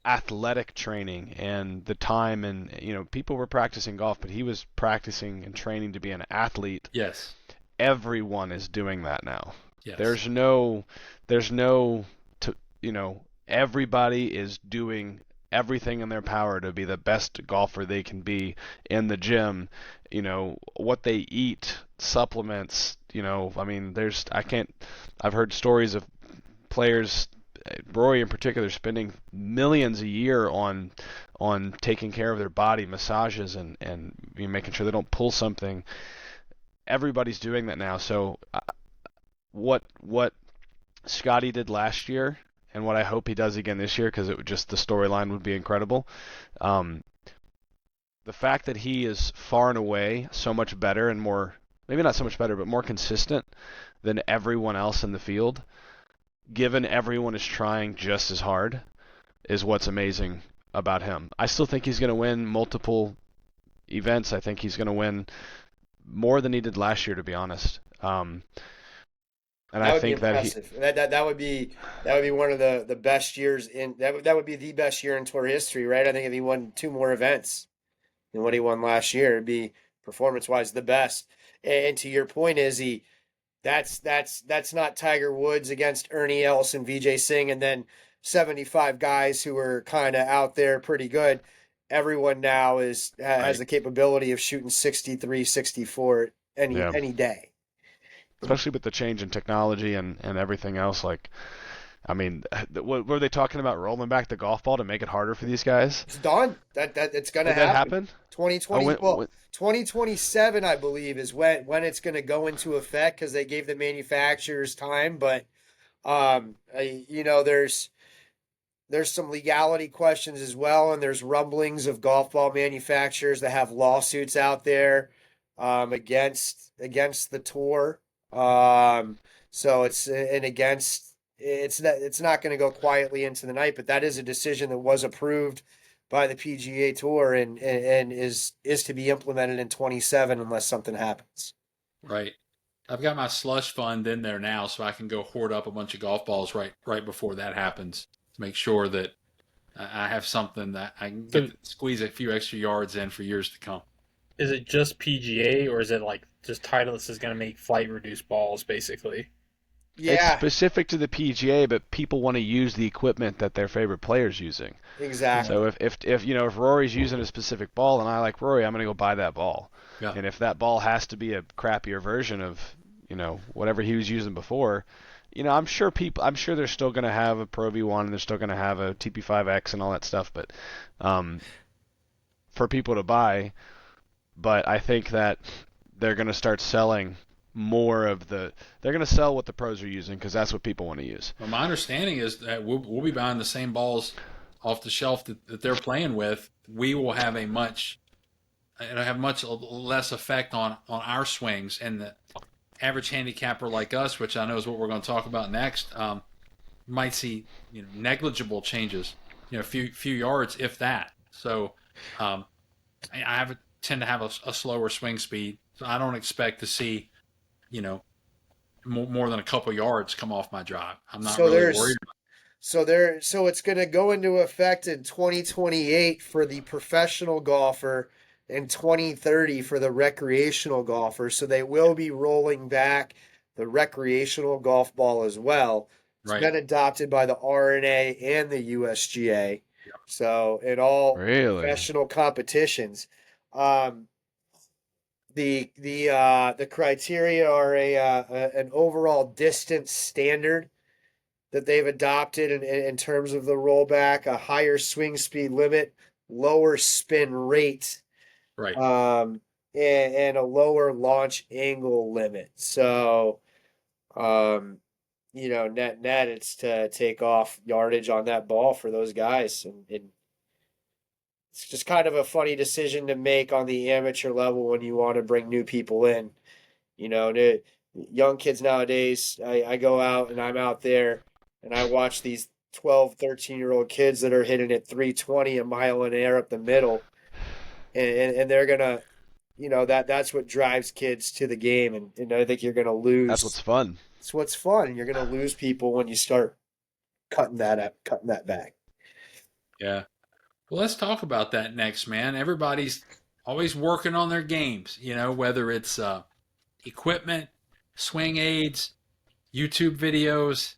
athletic training and the time, and people were practicing golf, but he was practicing and training to be an athlete. Yes. Everyone is doing that now. Yes. There's no everybody is doing everything in their power to be the best golfer they can be in the gym. What they eat, supplements, I mean, I've heard stories of players, Rory in particular, spending millions a year on taking care of their body, massages, and making sure they don't pull something. Everybody's doing that now. So what Scotty did last year, and what I hope he does again this year, because the storyline would be incredible. The fact that he is far and away so much better and more, maybe not so much better, but more consistent than everyone else in the field, given everyone is trying just as hard, is what's amazing about him. I still think he's going to win multiple events. I think he's going to win more than he did last year, to be honest. And I think that would be one of the best years in that would be the best year in tour history, right? I think if he won 2 more events. than what he won last year. It'd be performance-wise the best. And to your point, Izzy, that's not Tiger Woods against Ernie Els and Vijay Singh, and then 75 guys who are kind of out there pretty good. Everyone now has Right. the capability of shooting 63, 64 Yeah. any day. Especially with the change in technology and everything else. Like, I mean, what were they talking about? Rolling back the golf ball to make it harder for these guys? It's done. That it's going to Did that happen. happen? 2020. Oh, when- 2027, I believe, is when it's going to go into effect because they gave the manufacturers time. But there's some legality questions as well, and there's rumblings of golf ball manufacturers that have lawsuits out there against the tour. So it's not going to go quietly into the night, but that is a decision that was approved by the PGA Tour and is to be implemented in 27 unless something happens. Right. I've got my slush fund in there now, so I can go hoard up a bunch of golf balls right before that happens to make sure that I have something that I can squeeze a few extra yards in for years to come. Is it just PGA, or is it like just Titleist is going to make flight reduced balls, basically? It's Yeah, specific to the PGA, but people want to use the equipment that their favorite player's using. exactly. So if Rory's using a specific ball and I like Rory, I'm gonna go buy that ball. Yeah. And if that ball has to be a crappier version of whatever he was using before, I'm sure they're still gonna have a Pro V1 and they're still gonna have a TP5X and all that stuff, but for people to buy. But I think that they're gonna start selling more of they're going to sell what the pros are using because that's what people want to use. Well, my understanding is that we'll be buying the same balls off the shelf that they're playing with. We will have it'll have much less effect on our swings, and the average handicapper like us, which I know is what we're going to talk about next, might see negligible changes, a few yards if that. So tend to have a slower swing speed, so I don't expect to see more than a couple yards come off my drive. I'm not really worried about So it's going to go into effect in 2028 for the professional golfer and 2030 for the recreational golfer. So they will be rolling back the recreational golf ball as well. It's Right. been adopted by the RNA and the USGA. So in all Really? professional competitions, the criteria are an overall distance standard that they've adopted in terms of the rollback, a higher swing speed limit, lower spin rate, Right. and a lower launch angle limit. So, net it's to take off yardage on that ball for those guys, and it's just kind of a funny decision to make on the amateur level when you want to bring new people in. The young kids nowadays, I go out and I'm out there and I watch these 12, 13-year-old kids that are hitting at 320 a mile in air up the middle. And they're going to, that's what drives kids to the game. And I think you're going to lose. That's what's fun. It's what's fun. You're going to lose people when you start cutting that back. Yeah. Well, let's talk about that next, man. Everybody's always working on their games, whether it's equipment, swing aids, YouTube videos,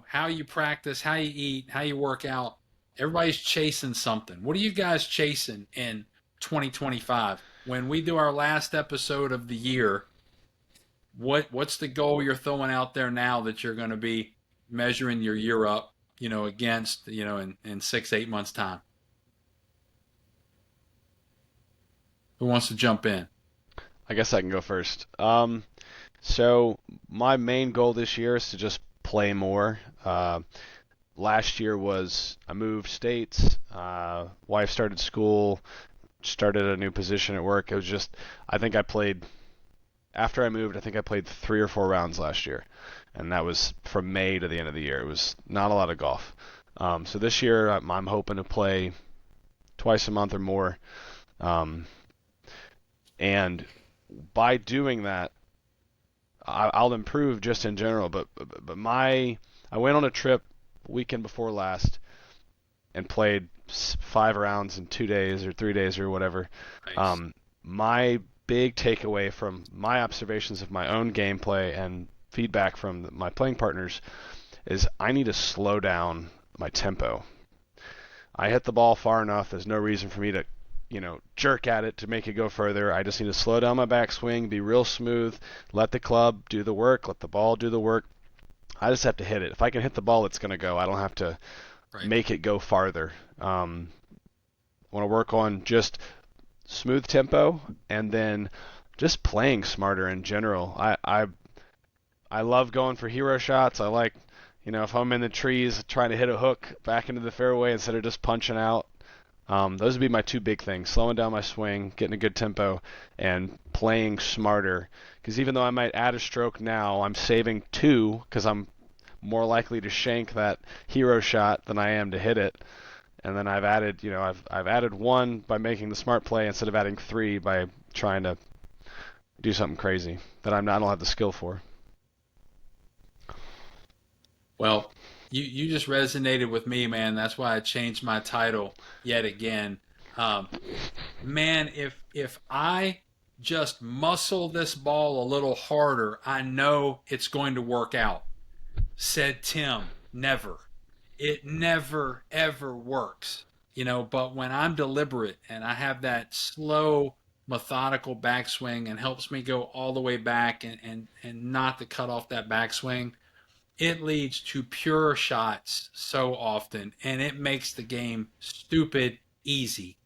how you practice, how you eat, how you work out. Everybody's chasing something. What are you guys chasing in 2025? When we do our last episode of the year, what's the goal you're throwing out there now that you're going to be measuring your year up, against, in 6-8 months' time? Who wants to jump in? I guess I can go first. So my main goal this year is to just play more. Last year was I moved states, wife started school, started a new position at work. It was just, after I moved, I think I played 3 or 4 rounds last year. And that was from May to the end of the year. It was not a lot of golf. So this year I'm hoping to play twice a month or more. And by doing that, I'll improve just in general. But I went on a trip weekend before last, and played 5 rounds in 2 days or 3 days or whatever. Nice. My big takeaway from my observations of my own gameplay and feedback from my playing partners is I need to slow down my tempo. I hit the ball far enough. There's no reason for me to, jerk at it to make it go further. I just need to slow down my backswing, be real smooth, let the club do the work, let the ball do the work. I just have to hit it. If I can hit the ball, it's going to go. I don't have to make it go farther. I want to work on just smooth tempo and then just playing smarter in general. I love going for hero shots. I like, if I'm in the trees trying to hit a hook back into the fairway instead of just punching out. Those would be my two big things: slowing down my swing, getting a good tempo, and playing smarter. Because even though I might add a stroke now, I'm saving 2 because I'm more likely to shank that hero shot than I am to hit it. And then I've added, I've added 1 by making the smart play instead of adding 3 by trying to do something crazy that I don't have the skill for. Well, you just resonated with me, man. That's why I changed my title yet again. Man, if I just muscle this ball a little harder, I know it's going to work out. Said Tim. Never. It never, ever works. But when I'm deliberate and I have that slow, methodical backswing and helps me go all the way back and not to cut off that backswing, it leads to pure shots so often, and it makes the game stupid easy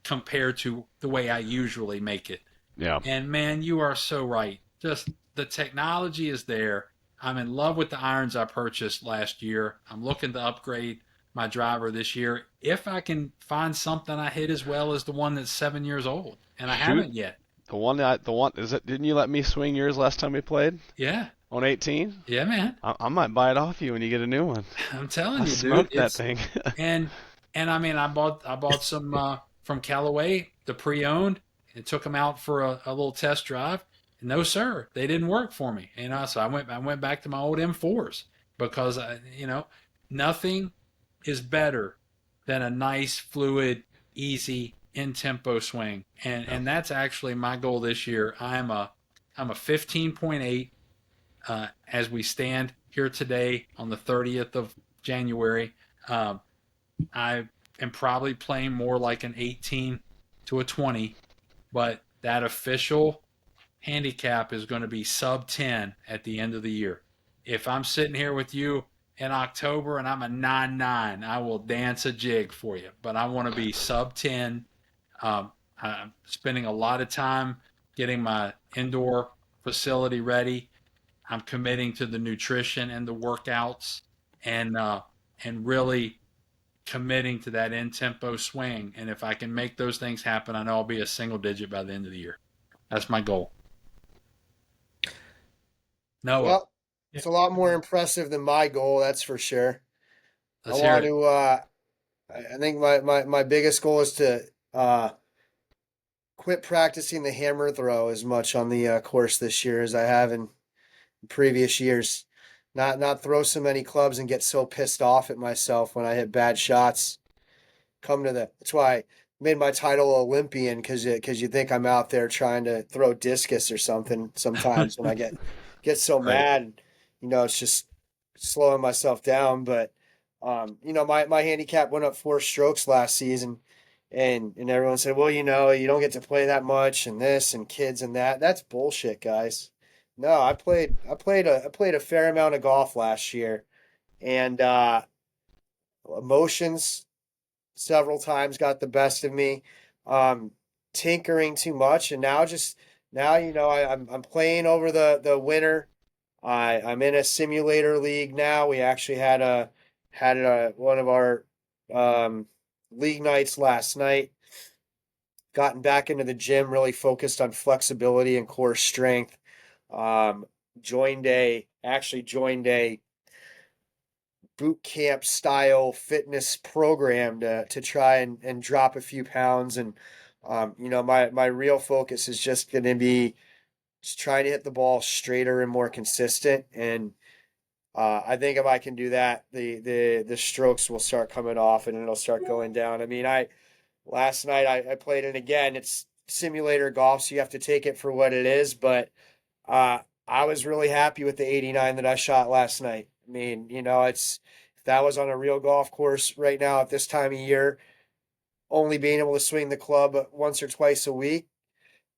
compared to the way I usually make it. Yeah. And man, you are so right. Just the technology is there. I'm in love with the irons I purchased last year. I'm looking to upgrade my driver this year if I can find something I hit as well as the one that's 7 years old, and I haven't yet. The one is it? Didn't you let me swing yours last time we played? Yeah. On 18? Yeah, man. I might buy it off you when you get a new one. I'm telling I you, dude. smoked that thing. and I mean, I bought some from Callaway, the pre-owned, and took them out for a little test drive. And no, sir, they didn't work for me. So I went back to my old M4s because nothing is better than a nice, fluid, easy, in-tempo swing. And that's actually my goal this year. I'm a 15.8. As we stand here today on the 30th of January, I am probably playing more like an 18 to a 20, but that official handicap is going to be sub 10 at the end of the year. If I'm sitting here with you in October and I'm a 9-9, I will dance a jig for you, but I want to be sub 10. I'm spending a lot of time getting my indoor facility ready. I'm committing to the nutrition and the workouts, and really committing to that in-tempo swing. And if I can make those things happen, I know I'll be a single digit by the end of the year. That's my goal. No, Well, it's a lot more impressive than my goal, that's for sure. let's hear it. I think my biggest goal is to quit practicing the hammer throw as much on the course this year as I have in previous years. Not throw so many clubs and get so pissed off at myself when I hit bad shots. That's why I made my title Olympian, because you think I'm out there trying to throw discus or something sometimes when I get so mad. It's just slowing myself down. But my handicap went up 4 strokes last season, and everyone said, well, you don't get to play that much and this and kids and that. That's bullshit, guys. No, I played a fair amount of golf last year, and emotions several times got the best of me. Tinkering too much, and now I'm playing over the winter. I'm in a simulator league now. We actually had one of our league nights last night. Gotten back into the gym, really focused on flexibility and core strength. Joined a boot camp style fitness program to try and drop a few pounds. And my real focus is just going to be just trying to hit the ball straighter and more consistent. And I think if I can do that, the strokes will start coming off and it'll start going down. I mean, last night I played it again. It's simulator golf, so you have to take it for what it is. But I was really happy with the 89 that I shot last night. I mean, it's if that was on a real golf course right now at this time of year, only being able to swing the club once or twice a week,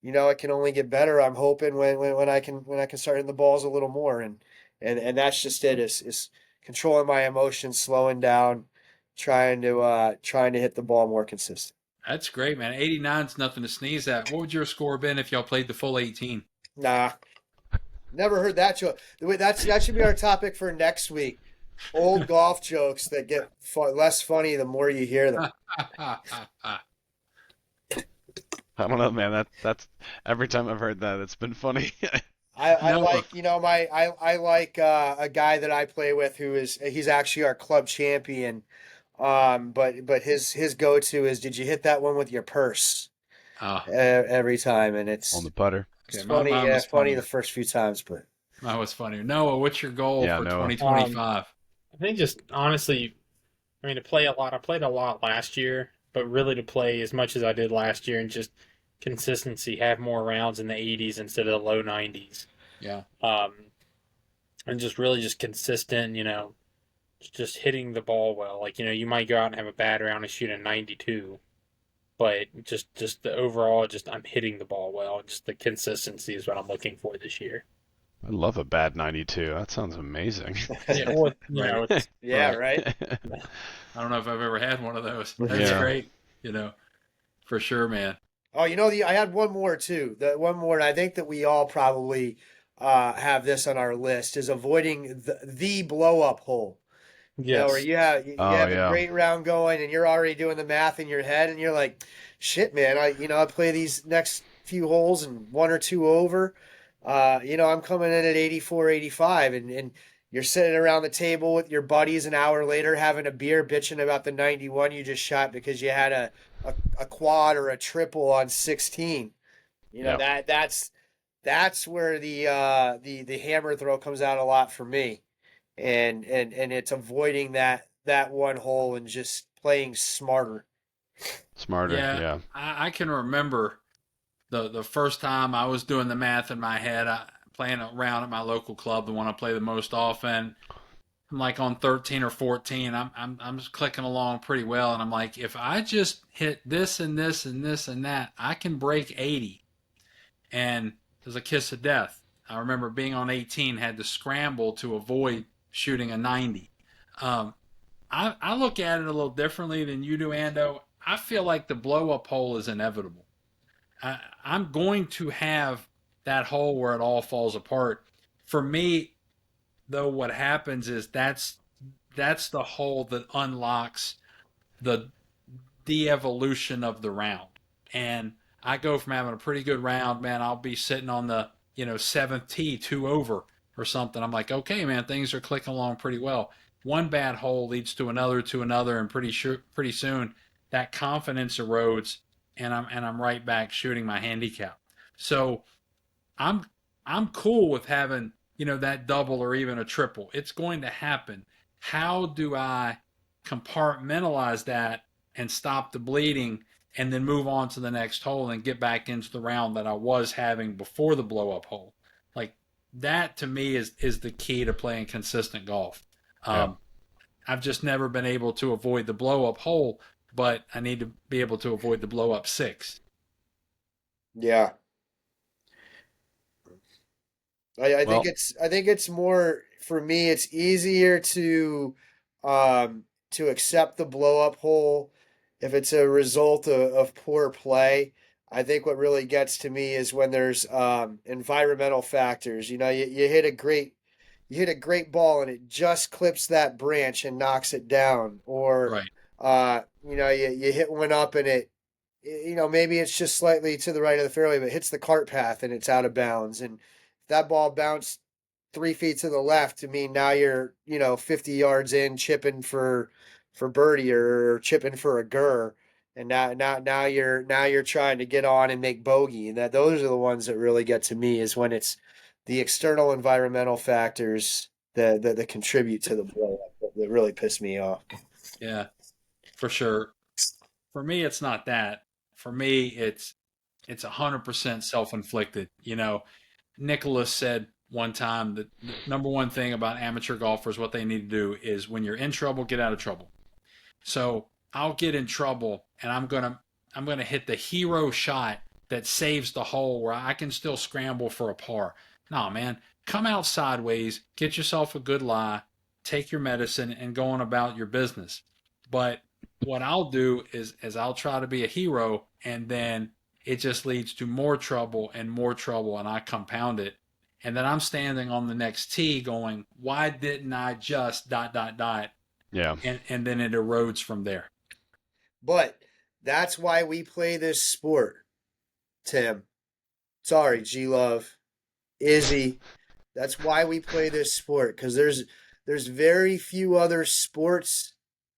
it can only get better. I'm hoping when I can start hitting the balls a little more, and that's just it is controlling my emotions, slowing down, trying to hit the ball more consistent. That's great, man. 89's nothing to sneeze at. What would your score have been if y'all played the full 18? Nah, never heard that joke. That should be our topic for next week. Old golf jokes that get less funny the more you hear them. I don't know, man. That's every time I've heard that, it's been funny. I No. like I like a guy that I play with he's actually our club champion. But his go to is, did you hit that one with your purse? Oh, Every time, and On it's the putter. it's okay, funny. mine Yeah, was funny funny. the first few times, but That was funny. Noah, what's your goal Yeah, for Noah. 2025? I think just honestly, I mean, to play a lot. I played a lot last year, but really to play as much as I did last year and just consistency, have more rounds in the 80s instead of the low 90s. Yeah. And just really just consistent, just hitting the ball well. Like, you might go out and have a bad round and shoot a 92, but just the overall, just I'm hitting the ball well. Just the consistency is what I'm looking for this year. I love a bad 92. That sounds amazing. Yeah, well, Right. it's yeah, Right. right. I don't know if I've ever had one of those. That's Yeah. great. For sure, man. Oh, I had one more too. The one more, and I think that we all probably have this on our list, is avoiding the blow up hole. Where yes. you Oh, have yeah. a great round going, and you're already doing the math in your head, and you're like, "Shit, man! I play these next few holes and one or two over. I'm coming in at 84, 85, and you're sitting around the table with your buddies an hour later having a beer, bitching about the 91 you just shot because you had a quad or a triple on 16. Yeah. That's where the hammer throw comes out a lot for me, and it's avoiding that one hole and just playing smarter. Smarter. Yeah. Yeah. I can remember the first time I was doing the math in my head, playing around at my local club, the one I play the most often. I'm like on 13 or 14. I'm just clicking along pretty well, and I'm like, if I just hit this and this and this and that, I can break 80. And it was a kiss of death. I remember being on 18, had to scramble to avoid shooting a 90. Um, I look at it a little differently than you do, Ando. I feel like the blow up hole is inevitable. I'm going to have that hole where it all falls apart. For me, though, what happens is that's the hole that unlocks the de-evolution of the round. And I go from having a pretty good round, man, I'll be sitting on the, seventh tee, two over or something. I'm like, okay, man, things are clicking along pretty well. One bad hole leads to another, and pretty soon that confidence erodes, and I'm right back shooting my handicap. So I'm cool with having, that double or even a triple. It's going to happen. How do I compartmentalize that and stop the bleeding and then move on to the next hole and get back into the round that I was having before the blow up hole? Like that to me is the key to playing consistent golf. Yeah. I've just never been able to avoid the blow up hole, but I need to be able to avoid the blow up six. Yeah. I think Well, it's more for me. It's easier to accept the blow up hole if it's a result of poor play. I think what really gets to me is when there's environmental factors. You hit a great ball and it just clips that branch and knocks it down, or Right. you hit one up and maybe it's just slightly to the right of the fairway, but hits the cart path and it's out of bounds. And if that ball bounced 3 feet to the left, to me now you're 50 yards in chipping for birdie or chipping for a gur, and now you're trying to get on and make bogey, and those are the ones that really get to me is when it's the external environmental factors that contribute to the blow up that really piss me off. Yeah, for sure. For me, it's not that. For me, it's 100% self-inflicted. Nicholas said one time that the number one thing about amateur golfers, what they need to do is when you're in trouble, get out of trouble. So I'll get in trouble and I'm gonna hit the hero shot that saves the hole where I can still scramble for a par. Nah, man, come out sideways, get yourself a good lie, take your medicine, and go on about your business. But what I'll do is I'll try to be a hero, and then it just leads to more trouble, and I compound it. And then I'm standing on the next tee going, why didn't I just ... Yeah. And then it erodes from there. But that's why we play this sport, Tim. Sorry, G Love, Izzy. That's why we play this sport, because there's very few other sports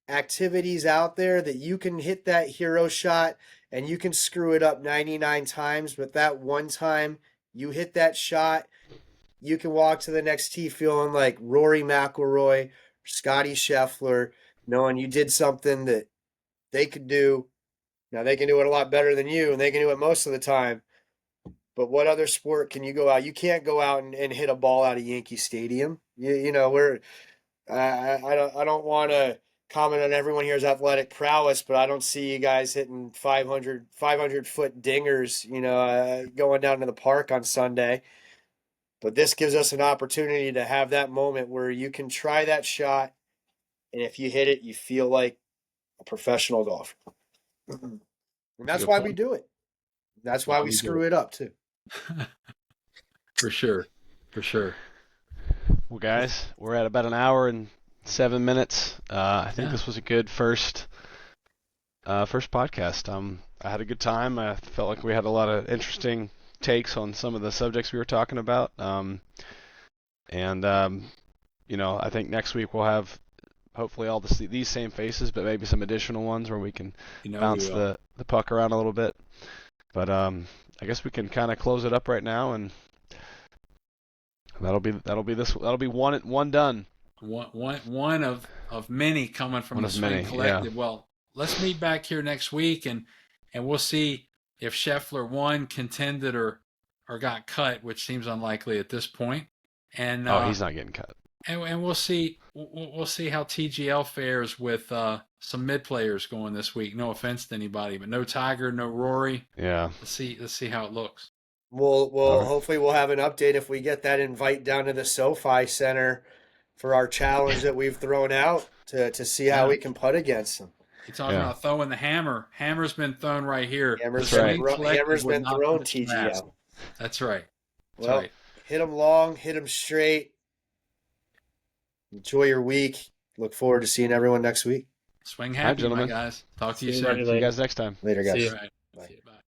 activities out there that you can hit that hero shot and you can screw it up 99 times, but that one time you hit that shot, you can walk to the next tee feeling like Rory McIlroy or Scotty Scheffler, knowing you did something that they could do. Now, they can do it a lot better than you, and they can do it most of the time. But what other sport can you go out? You can't go out and hit a ball out of Yankee Stadium. I don't want to comment on everyone here's athletic prowess, but I don't see you guys hitting 500-foot dingers, going down to the park on Sunday. But this gives us an opportunity to have that moment where you can try that shot, and if you hit it, you feel like a professional golfer. And that's why we do it. That's why we screw it up, too. For sure. Well, guys, we're at about an hour and 7 minutes. I think this was a good first podcast. I had a good time. I felt like we had a lot of interesting takes on some of the subjects we were talking about. I think next week we'll have hopefully all these same faces, but maybe some additional ones where we can bounce the puck around a little bit. But I guess we can kind of close it up right now, and that'll be one done. One of many coming from the Swing Collective. Yeah. Well, let's meet back here next week, and we'll see if Scheffler won, contended, or got cut, which seems unlikely at this point. And he's not getting cut. And we'll see how TGL fares with some mid players going this week. No offense to anybody, but no Tiger, no Rory. Yeah. Let's see how it looks. Well, hopefully we'll have an update if we get that invite down to the SoFi Center for our challenge that we've thrown out to see how we can putt against them. You're talking about throwing the hammer. Hammer's been thrown right here. Hammer's been thrown, TGL. That's right. Hit them long, hit them straight. Enjoy your week. Look forward to seeing everyone next week. Swing happy, my guys. Talk to you soon. See you guys next time. Later, guys. See you. Bye.